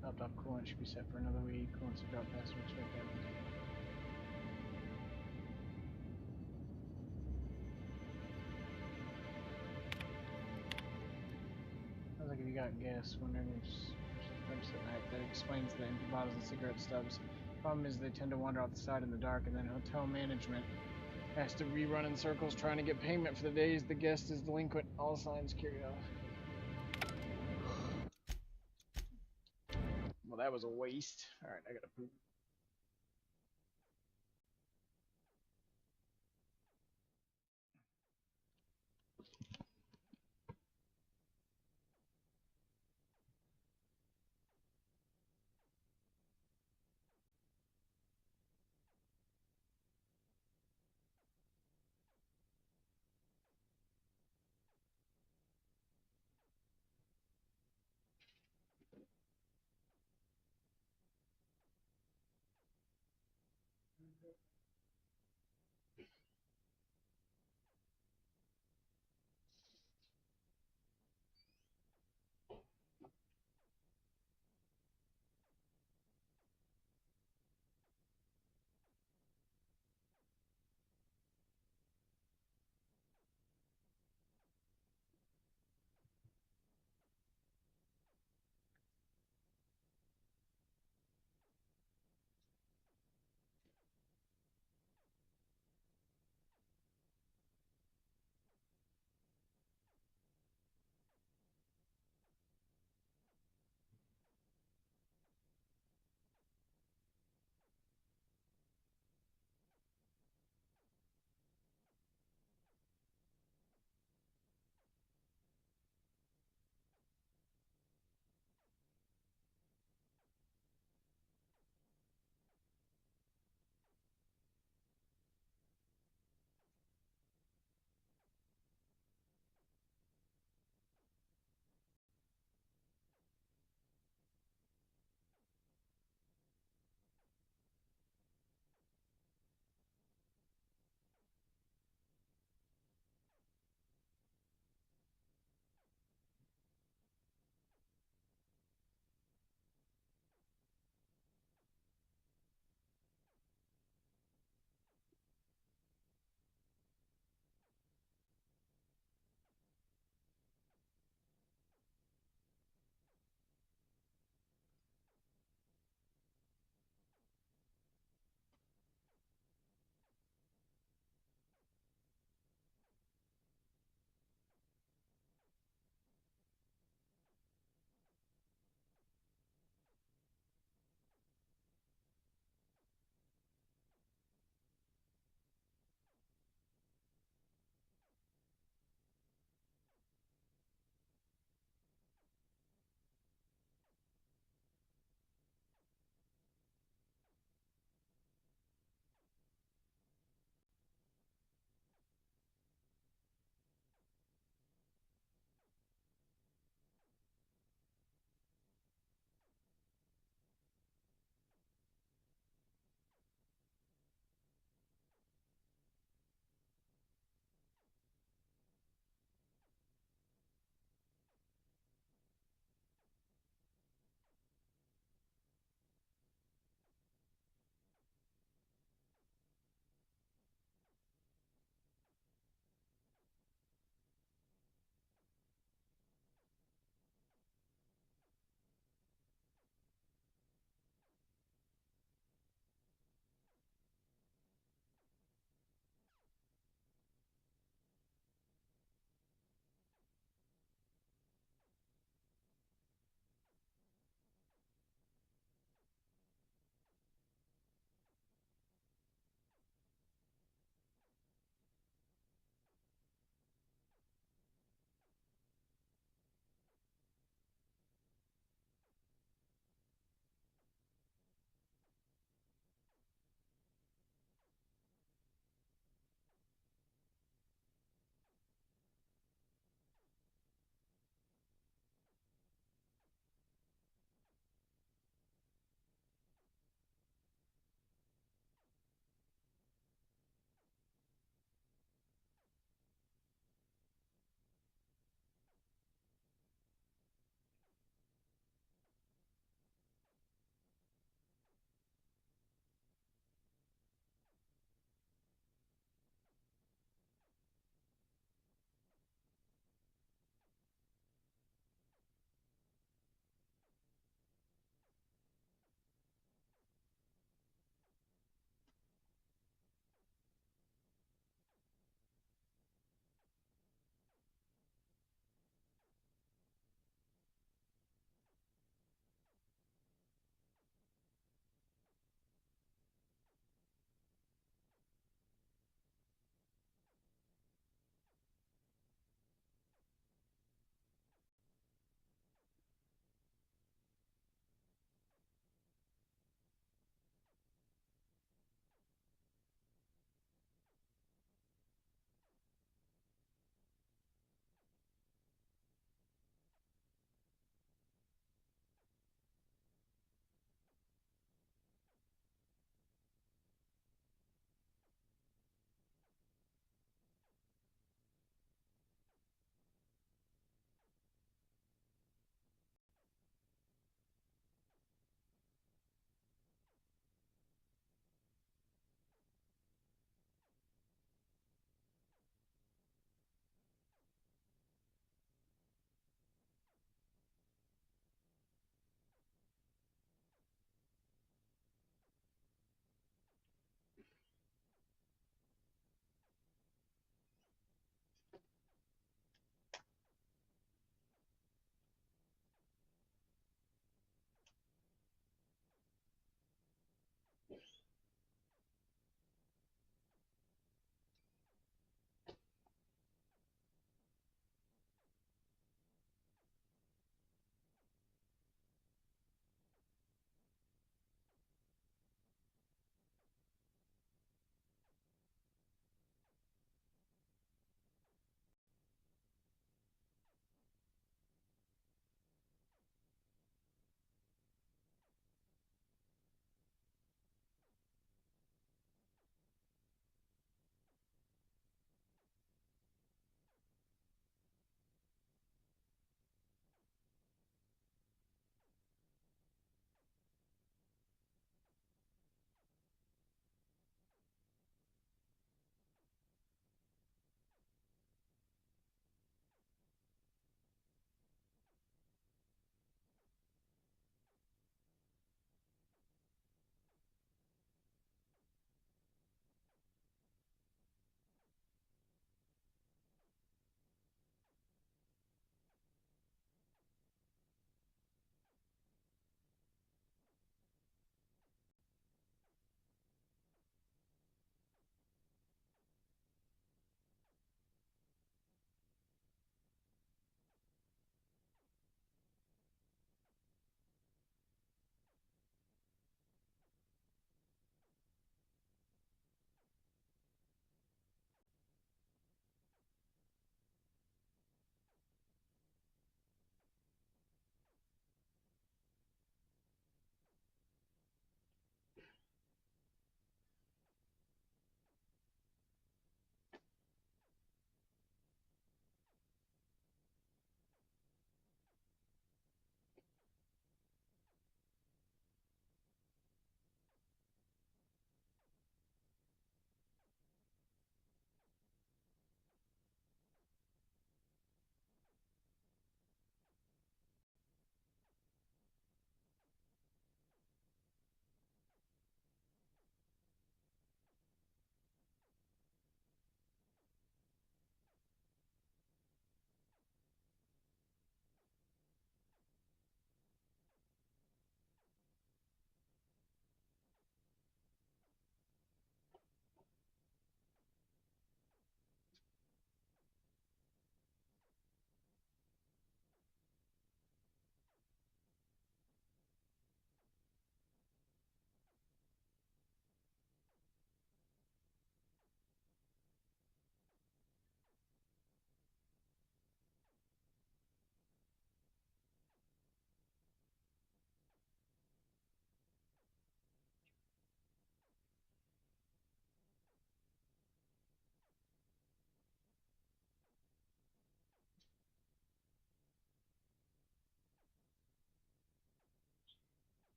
Topped off coolant should be set for another week. Coolants have dropped faster than expected. Sounds like if you got gas whenever it's at night, that explains the empty bottles and cigarette stubs. Problem is they tend to wander off the side in the dark, and then hotel management has to rerun in circles trying to get payment for the days the guest is delinquent. All signs carried off. Well, that was a waste. Alright, I gotta poop.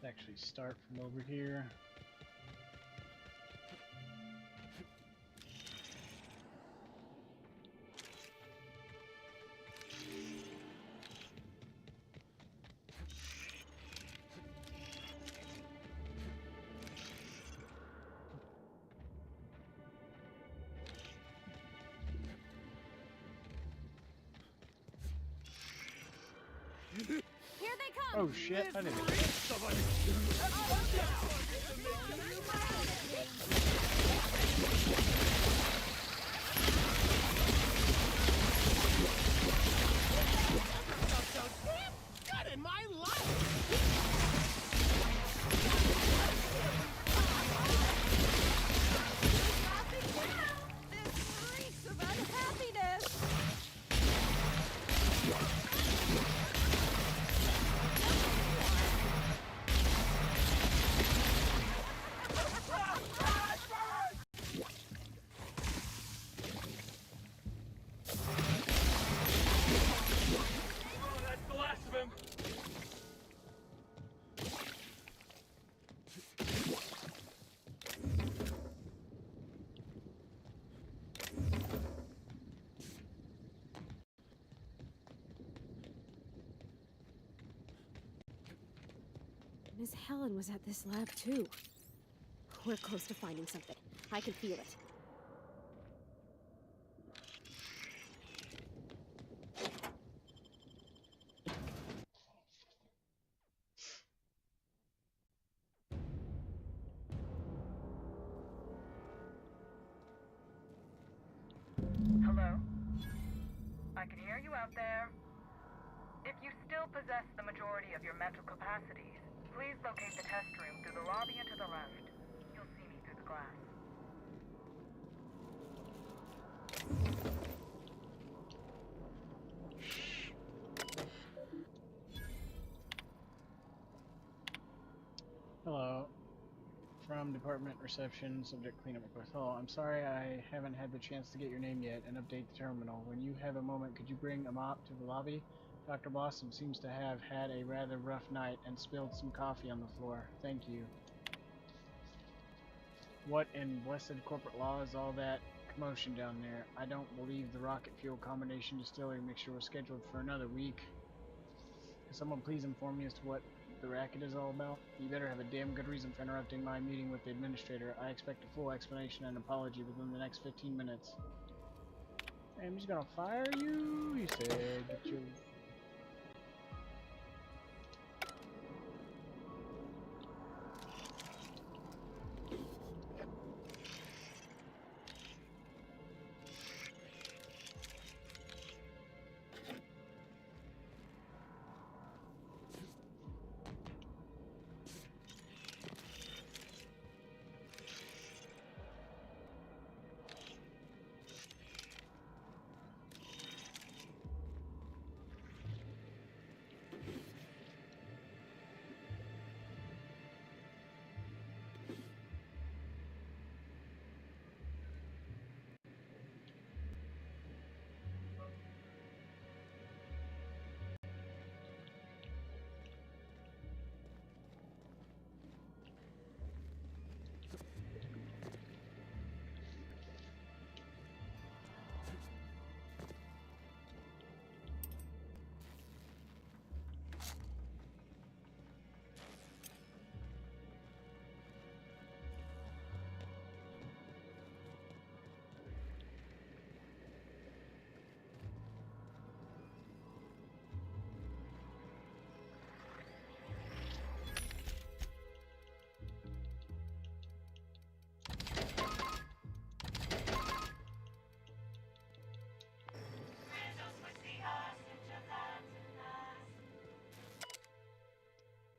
Let's actually start from over here. Here they come! Oh shit, I didn't. Good in my life! This reeks of unhappiness! That's the last of him! Miss Helen was at this lab too. We're close to finding something. I can feel it. Hello? I can hear you out there. If you still possess the majority of your mental capacities, please locate the test room through the lobby and to the left. You'll see me through the glass. Hello. From Department Reception, subject cleanup request. Hello, I'm sorry I haven't had the chance to get your name yet and update the terminal. When you have a moment, could you bring a mop to the lobby? Dr. Blossom seems to have had a rather rough night and spilled some coffee on the floor. Thank you. What in blessed corporate law is all that commotion down there? I don't believe the rocket fuel combination distillery mixture was scheduled for another week. Can someone please inform me as to what the racket is all about? You better have a damn good reason for interrupting my meeting with the administrator. I expect a full explanation and apology within the next 15 minutes. I'm just gonna fire you, he said. Get your...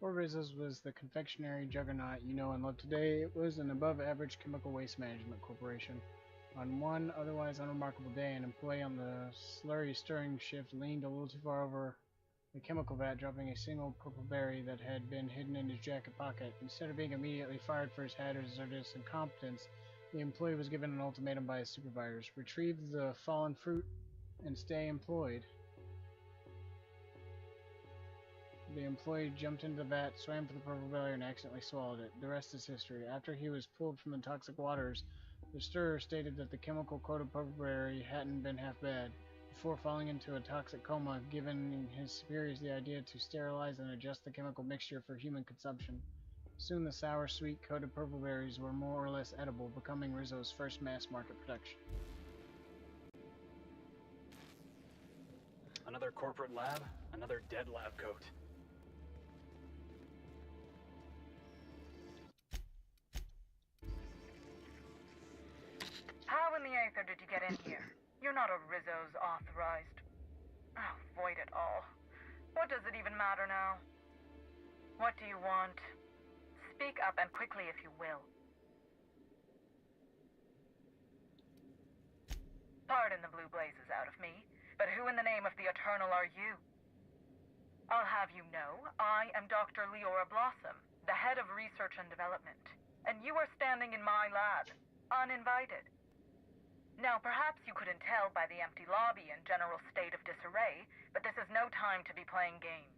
Rizzo's was the confectionery juggernaut you know and love today. It was an above-average chemical waste management corporation. On one otherwise unremarkable day, an employee on the slurry stirring shift leaned a little too far over the chemical vat, dropping a single purple berry that had been hidden in his jacket pocket. Instead of being immediately fired for his hazardous incompetence, the employee was given an ultimatum by his supervisors: retrieve the fallen fruit and stay employed. The employee jumped into the vat, swam for the purple belly, and accidentally swallowed it. The rest is history. After he was pulled from the toxic waters, the stirrer stated that the chemical-coated purple berry hadn't been half bad. Before falling into a toxic coma, giving his superiors the idea to sterilize and adjust the chemical mixture for human consumption. Soon the sour, sweet coated purple berries were more or less edible, becoming Rizzo's first mass-market production. Another corporate lab, another dead lab coat. How in the aether did you get in here? You're not a Rizzo's authorized. Oh, void it all. What does it even matter now? What do you want? Speak up and quickly if you will. Pardon the blue blazes out of me, but who in the name of the Eternal are you? I'll have you know, I am Dr. Leora Blossom, the head of research and development, and you are standing in my lab, uninvited. Now, perhaps you couldn't tell by the empty lobby and general state of disarray, but this is no time to be playing games.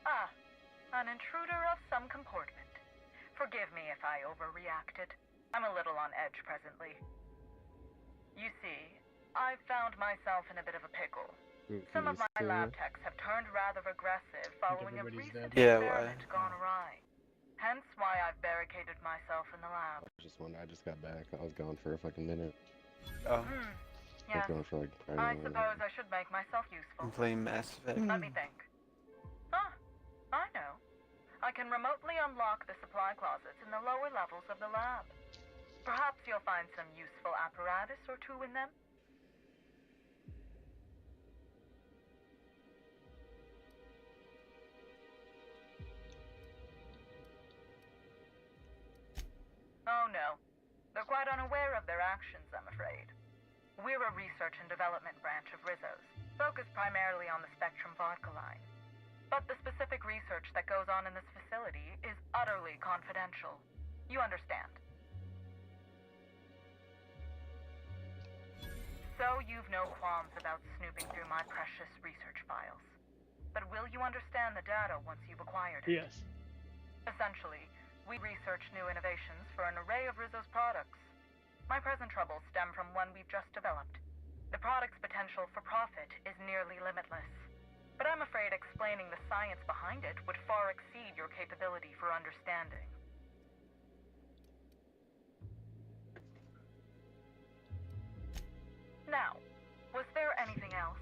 Ah, an intruder of some comportment. Forgive me if I overreacted. I'm a little on edge presently. You see, I've found myself in a bit of a pickle. Some of my lab techs have turned rather aggressive following a recent experiment gone awry. Hence why I've barricaded myself in the lab. I just got back. I was gone for a fucking minute. Oh. I Yes. was gone for like, I suppose I should make myself useful. I'm playing Mass Effect. Let me think. Ah, I know. I can remotely unlock the supply closets in the lower levels of the lab. Perhaps you'll find some useful apparatus or two in them. Oh no. They're quite unaware of their actions, I'm afraid. We're a research and development branch of Rizzo's, focused primarily on the Spectrum vodka line. But the specific research that goes on in this facility is utterly confidential. You understand? So you've no qualms about snooping through my precious research files. But will you understand the data once you've acquired it? Yes. Essentially, we research new innovations for an array of Rizzo's products. My present troubles stem from one we've just developed. The product's potential for profit is nearly limitless. But I'm afraid explaining the science behind it would far exceed your capability for understanding. Now, was there anything else?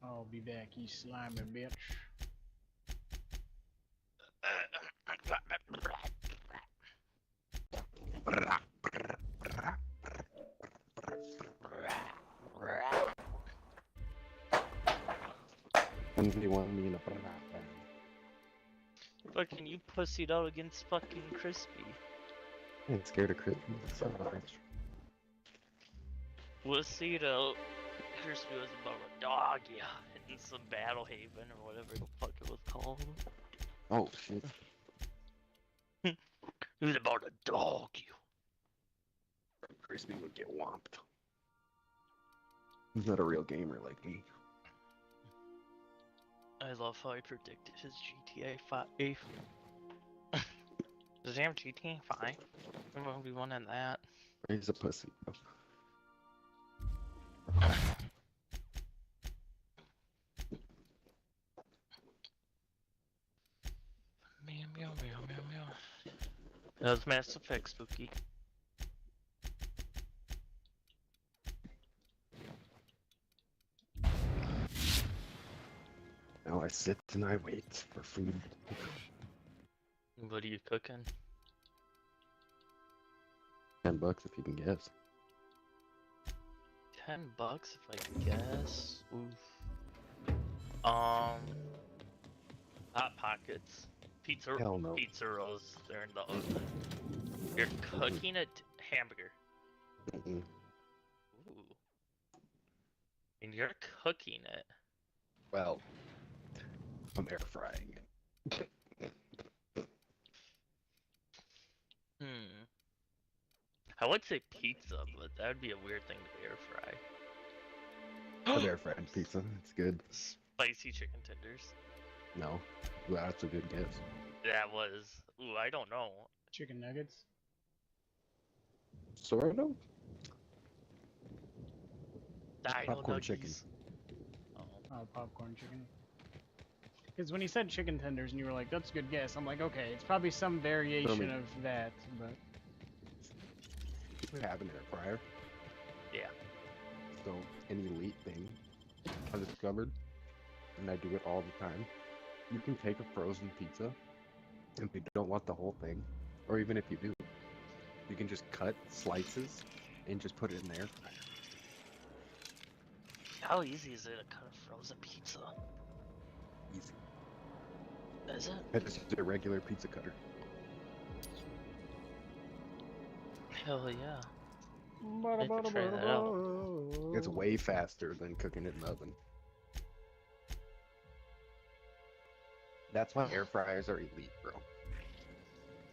I'll be back, you slimy bitch. Fucking you pussied out against fucking Crispy. I'm scared of Crispy so much. Pussied out. Crispy was about a dog, yeah, in some Battle Haven or whatever the fuck it was called. Oh shit. It was about a dog, you. Crispy would get whomped. He's not a real gamer like me. I love how I predicted his GTA 5. Does he have GTA 5? I'm gonna be one in that. He's a pussy. Meow, meow, meow, meow, meow. That was Mass Effect, Spooky. Now I sit and I wait for food. What are you cooking? $10 if you can guess. $10 if I can guess. Oof. Hot Pockets. Pizza. Hell no. Pizza rolls. They're in the oven. You're cooking a hamburger. And you're cooking it. Well, I'm air frying it. I would say pizza, but that would be a weird thing to air fry. I've air fried pizza. It's good. Spicy chicken tenders. No, well, that's a good guess. That was. Ooh, I don't know. Chicken nuggets. Sort of. Dino Popcorn nuggies. chicken. Oh, popcorn chicken. Because when you said chicken tenders and you were like, that's a good guess, I'm like, okay, it's probably some variation of that, but... We have an air fryer. Yeah. So, an elite thing I discovered, and I do it all the time. You can take a frozen pizza, and if you don't want the whole thing, or even if you do, you can just cut slices and just put it in the air fryer. How easy is it to cut a frozen pizza? Easy. Is it? It's just a regular pizza cutter. Hell yeah. I have to try that out. It's way faster than cooking it in the oven. That's why air fryers are elite, bro.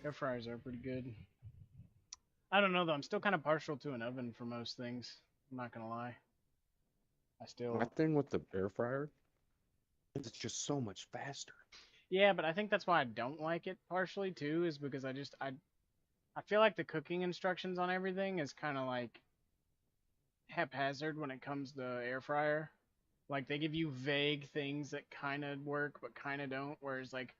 Air fryers are pretty good. I don't know though, I'm still kind of partial to an oven for most things. I'm not gonna lie. My thing with the air fryer is it's just so much faster. Yeah, but I think that's why I don't like it partially too, is because I feel like the cooking instructions on everything is kind of like haphazard when it comes to air fryer. Like they give you vague things that kind of work but kind of don't, whereas like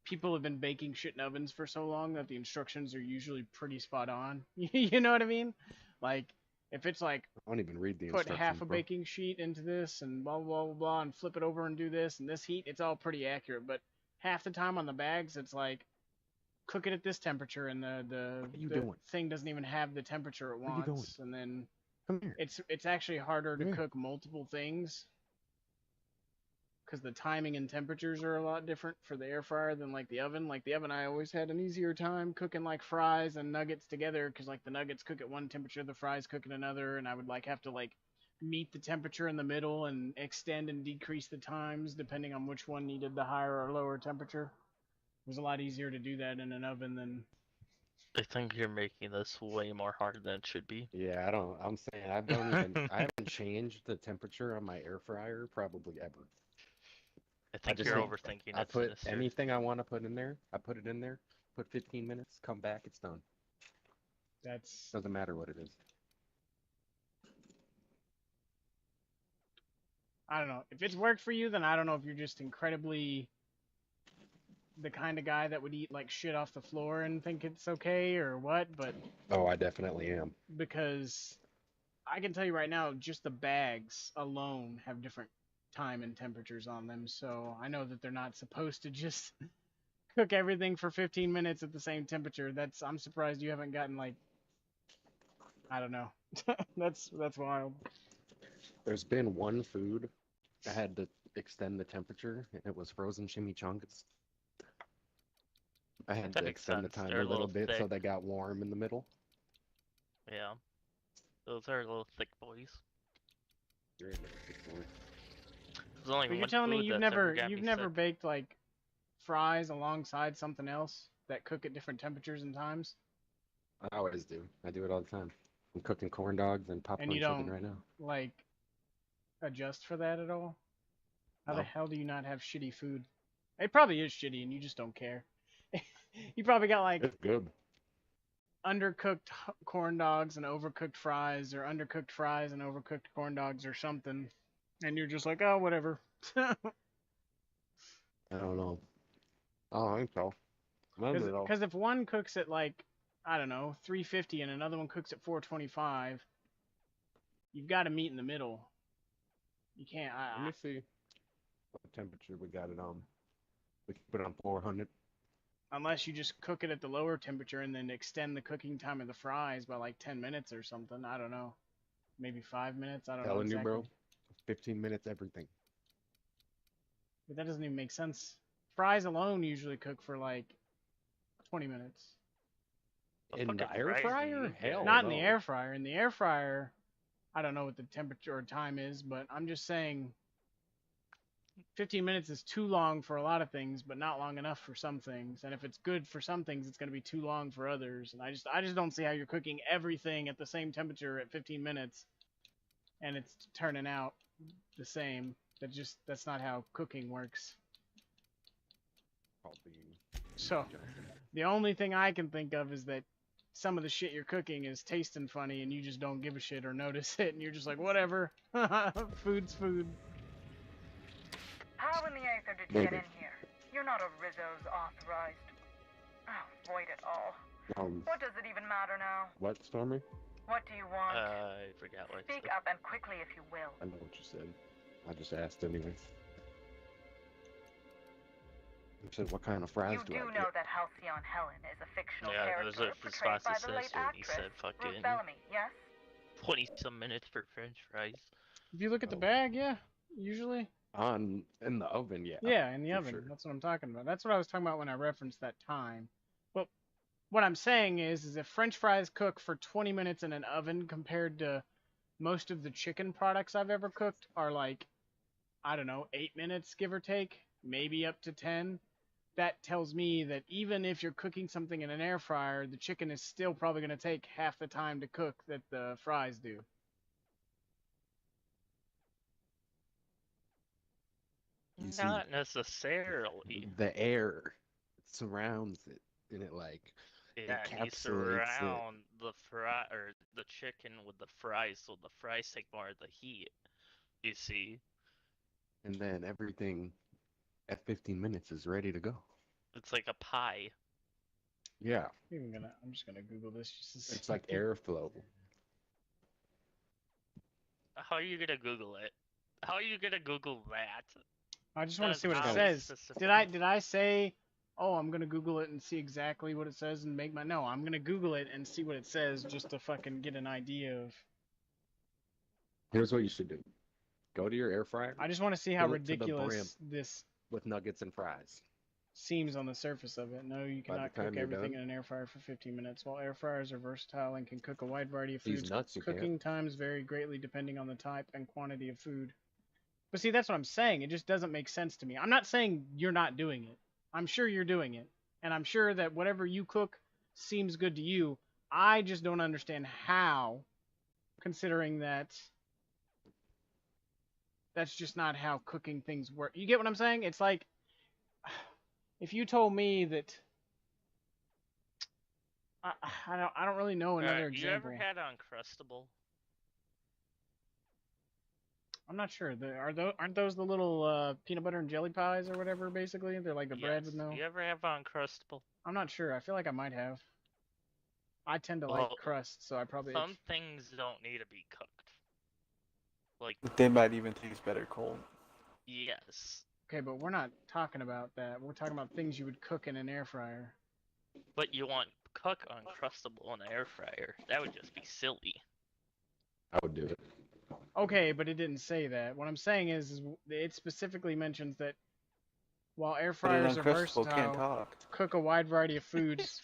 people have been baking shit in ovens for so long that the instructions are usually pretty spot on. You know what I mean? Like if it's like I don't even read the put instructions, half a bro. baking sheet into this and blah blah blah blah and flip it over and do this and this heat, it's all pretty accurate, but half the time on the bags it's like cook it at this temperature and the doing? thing doesn't even have the temperature it Where you wants, and then Come here. it's actually harder to Come here. cook multiple things because the timing and temperatures are a lot different for the air fryer than like the oven. Like the oven, I always had an easier time cooking like fries and nuggets together because like the nuggets cook at one temperature, the fries cook at another, and I would like have to like meet the temperature in the middle and extend and decrease the times depending on which one needed the higher or lower temperature. It was a lot easier to do that in an oven than... I think you're making this way more hard than it should be. Yeah, I'm saying I haven't changed the temperature on my air fryer probably ever. I think just you're think- overthinking I it. put Sinister. anything I want to put in there, I put it in there, put 15 minutes, come back, it's done. That's... Doesn't matter what it is. I don't know. If it's worked for you, then I don't know if you're just incredibly the kind of guy that would eat like shit off the floor and think it's okay or what, but Oh, I definitely am. because I can tell you right now, just the bags alone have different time and temperatures on them, so I know that they're not supposed to just cook everything for 15 minutes at the same temperature. I'm surprised you haven't gotten like, I don't know. That's wild. There's been one food I had to extend the temperature, and it was frozen chimichangas. I had That to makes extend the sense. time They're a a little little bit so thick. they got warm in the middle. Yeah. Those are little thick boys. There's only But you're one telling me food you've that's ever never got me sick. baked like fries alongside something else that cook at different temperatures and times, I always do. I do it all the time. I'm cooking corn dogs and popcorn and you chicken don't right now. like adjust for that at all? How the No. hell do you not have shitty food? It probably is shitty and you just don't care. You probably got like It's good. undercooked corn dogs and overcooked fries, or undercooked fries and overcooked corn dogs or something, and you're just like, oh, whatever. I don't know. I don't think so. None of it all. Because if one cooks at like, I don't know, 350 and another one cooks at 425, you've got to meet in the middle. You can't. Let me see what temperature we got it on. We can put it on 400. Unless you just cook it at the lower temperature and then extend the cooking time of the fries by like 10 minutes or something. I don't know. Maybe 5 minutes. I don't know Telling exactly. you, bro. 15 minutes, everything. But that doesn't even make sense. Fries alone usually cook for like 20 minutes. In the air fryer? Hell Not in no. the air fryer. In the air fryer, I don't know what the temperature or time is, but I'm just saying 15 minutes is too long for a lot of things, but not long enough for some things. And if it's good for some things, it's going to be too long for others. And I just don't see how you're cooking everything at the same temperature at 15 minutes and it's turning out the same. That's not how cooking works. So the only thing I can think of is that some of the shit you're cooking is tasting funny and you just don't give a shit or notice it and you're just like, whatever. Food's food. How in the Aether did you get in here? You're not a Rizzo's authorized. Oh, void it all. What does it even matter now? What, Stormy? What do you want? I forgot what I Speak said. up and quickly if you will. I know what you said. I just asked anyway. You said, what kind of fries You do I do get? know that Halcyon Helen is a fictional Yeah, it was character a portrayed response by to the late Cecil, and he actress said fucking Ruth Bellamy, yes? 20-some minutes for French fries. If you look at the bag, yeah, usually. In the oven, yeah. Yeah, in the for oven. sure. That's what I'm talking about. That's what I was talking about when I referenced that time. But what I'm saying is if French fries cook for 20 minutes in an oven compared to most of the chicken products I've ever cooked are like, I don't know, 8 minutes, give or take, maybe up to 10. That tells me that even if you're cooking something in an air fryer, the chicken is still probably going to take half the time to cook that the fries do. You see, Not necessarily. the air surrounds it, and it like Yeah, and you encapsulates it. surround the fry or the chicken with the fries, so the fries take more of the heat. You see, And then everything at 15 minutes is ready to go. it's like a pie. Yeah, I'm just gonna Google this just to see. it's like airflow. How are you gonna Google it? How are you gonna Google that? I just want to That's see what it not says. specific. Did I say, oh, I'm gonna Google it and see exactly what it says and make my? No, I'm gonna Google it and see what it says just to fucking get an idea of. Here's what you should do. Go to your air fryer. I just want to see how fill it to the brim ridiculous this with nuggets and fries. seems on the surface of it. No, you By the cannot time cook you're everything done- in an air fryer for 15 minutes. While air fryers are versatile and can cook a wide variety of These foods, nuts you can't. cooking times vary greatly depending on the type and quantity of food. But see, that's what I'm saying. It just doesn't make sense to me. I'm not saying you're not doing it. I'm sure you're doing it. And I'm sure that whatever you cook seems good to you. I just don't understand how, considering that that's just not how cooking things work. You get what I'm saying? It's like, if you told me that, I don't really know another You example. ever had Uncrustable? I'm not sure. Aren't those the little peanut butter and jelly pies or whatever? Basically, they're like the bread with no. You ever have Uncrustable? I'm not sure. I feel like I might have. I tend to like Well, crust, so I probably. Some things don't need to be cooked. Like, They might even taste better cold. yes, Okay, but we're not talking about that. We're talking about things you would cook in an air fryer. but you want cook Uncrustable in an air fryer. That would just be silly. I would do it. Okay, but it didn't say that. What I'm saying is it specifically mentions that while air But an fryers are Uncrustable can't versatile, talk. cook a wide variety of foods.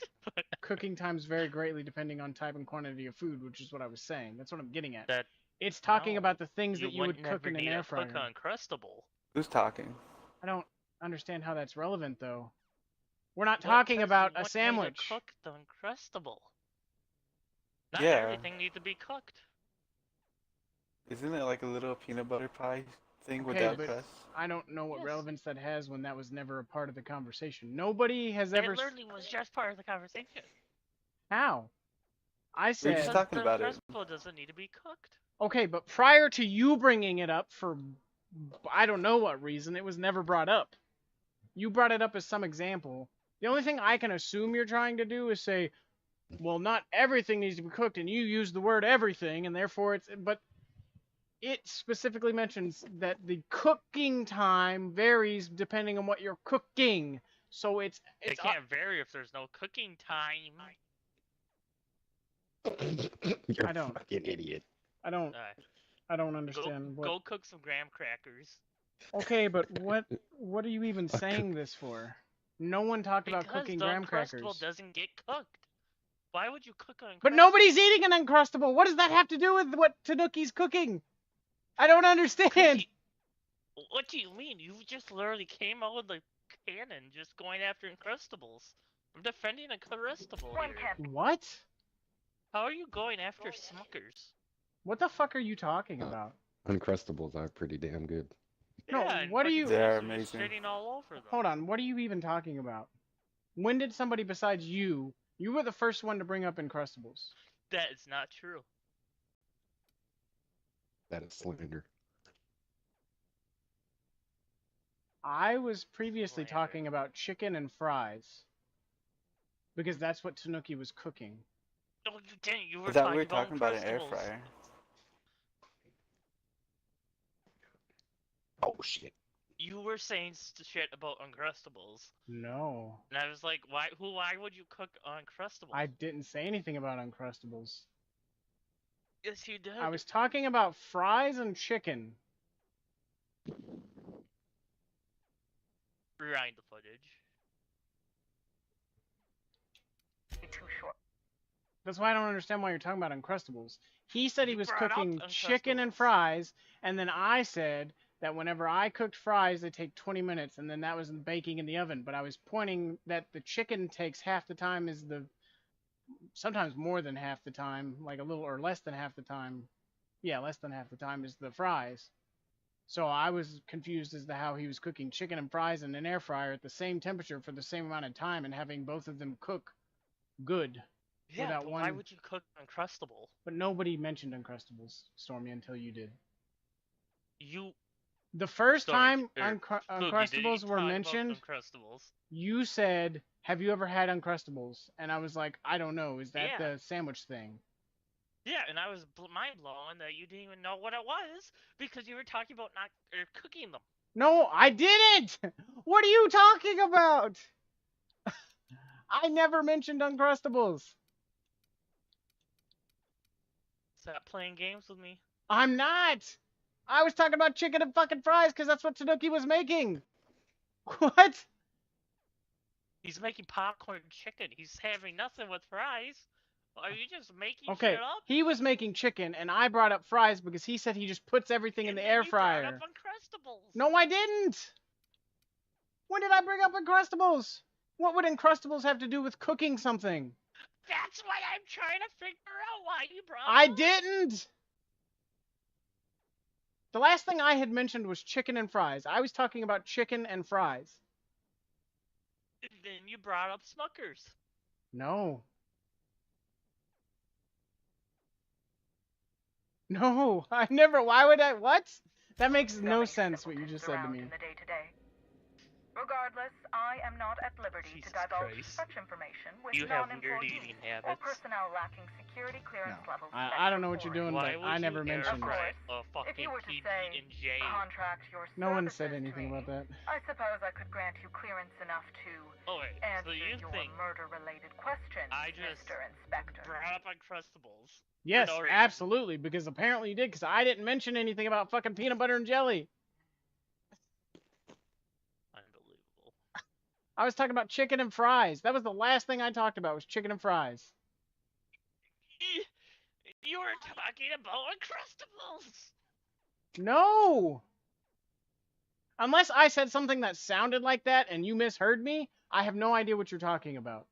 Cooking times vary greatly depending on type and quantity of food, which is what I was saying. That's what I'm getting at. That It's talking no, about the things that you would wouldn't cook ever in an need air to fryer. Cook Uncrustable. Who's talking? I don't understand how that's relevant, though. We're not What talking person about a wouldn't need to sandwich. Cook the Uncrustable. Not Yeah. everything needs to be cooked. Isn't it like a little peanut butter pie thing Okay, without but crust? I don't know what relevance that has when that was never a part of the conversation. Nobody has ever. It literally was just part of the conversation. How? I We were said. just talking the about it. Uncrustable doesn't need to be cooked. Okay, but prior to you bringing it up for I don't know what reason, it was never brought up. You brought it up as some example. The only thing I can assume you're trying to do is say, well, not everything needs to be cooked, and you use the word everything, and therefore it's. But it specifically mentions that the cooking time varies depending on what you're cooking. So It can't vary if there's no cooking time. You're I a don't. fucking idiot. I don't Go, understand what. go cook some graham crackers. Okay, but what are you even saying this for? No one talked about Because cooking the graham Uncrustable crackers. doesn't get cooked. Why would you cook on? But nobody's eating an Uncrustable. What does that have to do with what Tanuki's cooking? I don't understand. What do you mean? You just literally came out with the cannon, just going after Uncrustables. I'm defending Uncrustable here. What? How are you going after Smuckers? What the fuck are you talking about? Uncrustables are pretty damn good. No, Yeah, what are you? They're amazing. Shitting all over them. Hold on, what are you even talking about? When did somebody besides you? You were the first one to bring up Uncrustables. That is not true. That is slander. I was previously talking about chicken and fries. Because that's what Tanuki was cooking. No, you didn't. You were I thought we were talking about an air Uncrustables. fryer. Oh shit. You were saying shit about Uncrustables. No. And I was like, why would you cook Uncrustables? I didn't say anything about Uncrustables. Yes, you did. I was talking about fries and chicken. Rewind the footage. Too short. That's why I don't understand why you're talking about Uncrustables. He said he was brought up cooking chicken and fries, and then I said that whenever I cooked fries, they take 20 minutes, and then that was baking in the oven. But I was pointing that the chicken takes half the time is the... Sometimes more than half the time, like a little or less than half the time. Yeah, less than half the time is the fries. So I was confused as to how he was cooking chicken and fries in an air fryer at the same temperature for the same amount of time and having both of them cook good. Yeah, without but one... why would you cook Uncrustable? But nobody mentioned Uncrustables, Stormy, until you did. You... The first Stormy, time Spooky, did you Uncrustables were talk about mentioned, Uncrustables? you said, have you ever had Uncrustables? And I was like, I don't know. Is that Yeah. the sandwich thing? Yeah, and I was mind blown that you didn't even know what it was because you were talking about not cooking them. No, I didn't! What are you talking about? I never mentioned Uncrustables. Stop playing games with me. I'm not! I was talking about chicken and fucking fries because that's what Tanuki was making. What? He's making popcorn chicken. He's having nothing with fries. Are you just making Okay, shit up? he was making chicken, and I brought up fries because he said he just puts everything in the air You brought fryer. up Uncrustables. No, I didn't! When did I bring up Uncrustables? What would Uncrustables have to do with cooking something? That's what I'm trying to figure out why you brought I it up. didn't! The last thing I had mentioned was chicken and fries. I was talking about chicken and fries. And then you brought up Smuckers. No. No, I never. Why would I? What? That makes no sense what you just said to me. In the day-to-day. Regardless, I am not at liberty to divulge Christ. such information with You have weird non-employees eating or habits. personnel lacking security clearance levels. I don't know what you're doing, Why but would I never you mentioned it. air fry a If fucking you were to PB say, and J? contract your No one services said to anything me, about that. I suppose I could grant you clearance enough to Oh wait, answer so you your think murder-related questions, I just Mr. Inspector. brought up Uncrustables? Yes, no reason. absolutely, because apparently you did, because I didn't mention anything about fucking peanut butter and jelly. Unbelievable. I was talking about chicken and fries. That was the last thing I talked about, was chicken and fries. You were talking about Uncrustables! No! Unless I said something that sounded like that and you misheard me, I have no idea what you're talking about.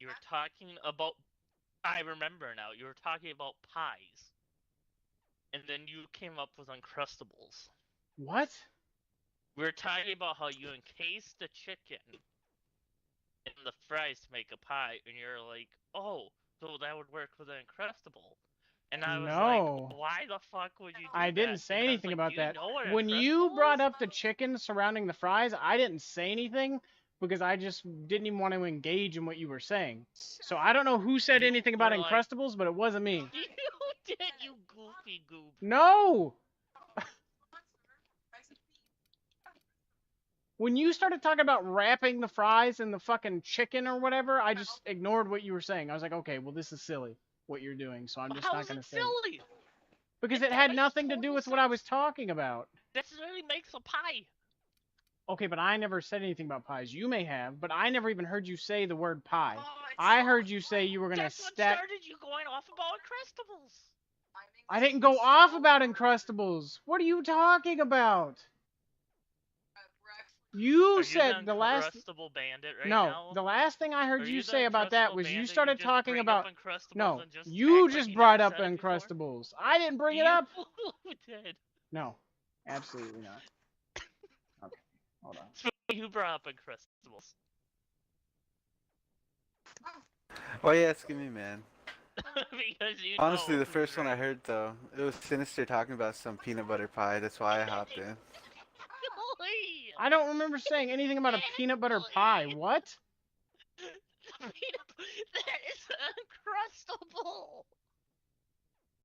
You were talking about... I remember now. You were talking about pies. And then you came up with Uncrustables. What? We were talking about how you encase the chicken in the fries to make a pie, and you're like, oh, so that would work with an Uncrustable. And I was No. like, why the fuck would you do I didn't that? say And I was anything like, about "Do you that. know what When you Uncrustable brought is?" up the chicken surrounding the fries, I didn't say anything because I just didn't even want to engage in what you were saying. So I don't know who said anything about were like- Uncrustables, but it wasn't me. You did, you goofy goof. No! When you started talking about wrapping the fries in the fucking chicken or whatever, I just ignored what you were saying. I was like, okay, well, this is silly, what you're doing, so I'm just How not is going it to say it. silly? Because it had nothing to do with what I was talking about. That literally makes a pie. Okay, but I never said anything about pies. You may have, but I never even heard you say the word pie. I heard you say you were gonna That's what stack. started you going off about Uncrustables. I didn't go off about Uncrustables. What are you talking about? You said the last. Uncrustable bandit right No, now? the last thing I heard Are you you the say about that Uncrustable was you bandit? started just talking bring about. up Uncrustables No, and just you act like just you brought never up said it before? Uncrustables. I didn't bring it You up. did. No, absolutely not. Okay, hold on. So you brought up Uncrustables. Why are you asking me, man? Because you Honestly, know the first one I heard, though, it was Sinister talking about some peanut butter pie. That's why I hopped in. I don't remember saying anything about a peanut butter pie. What?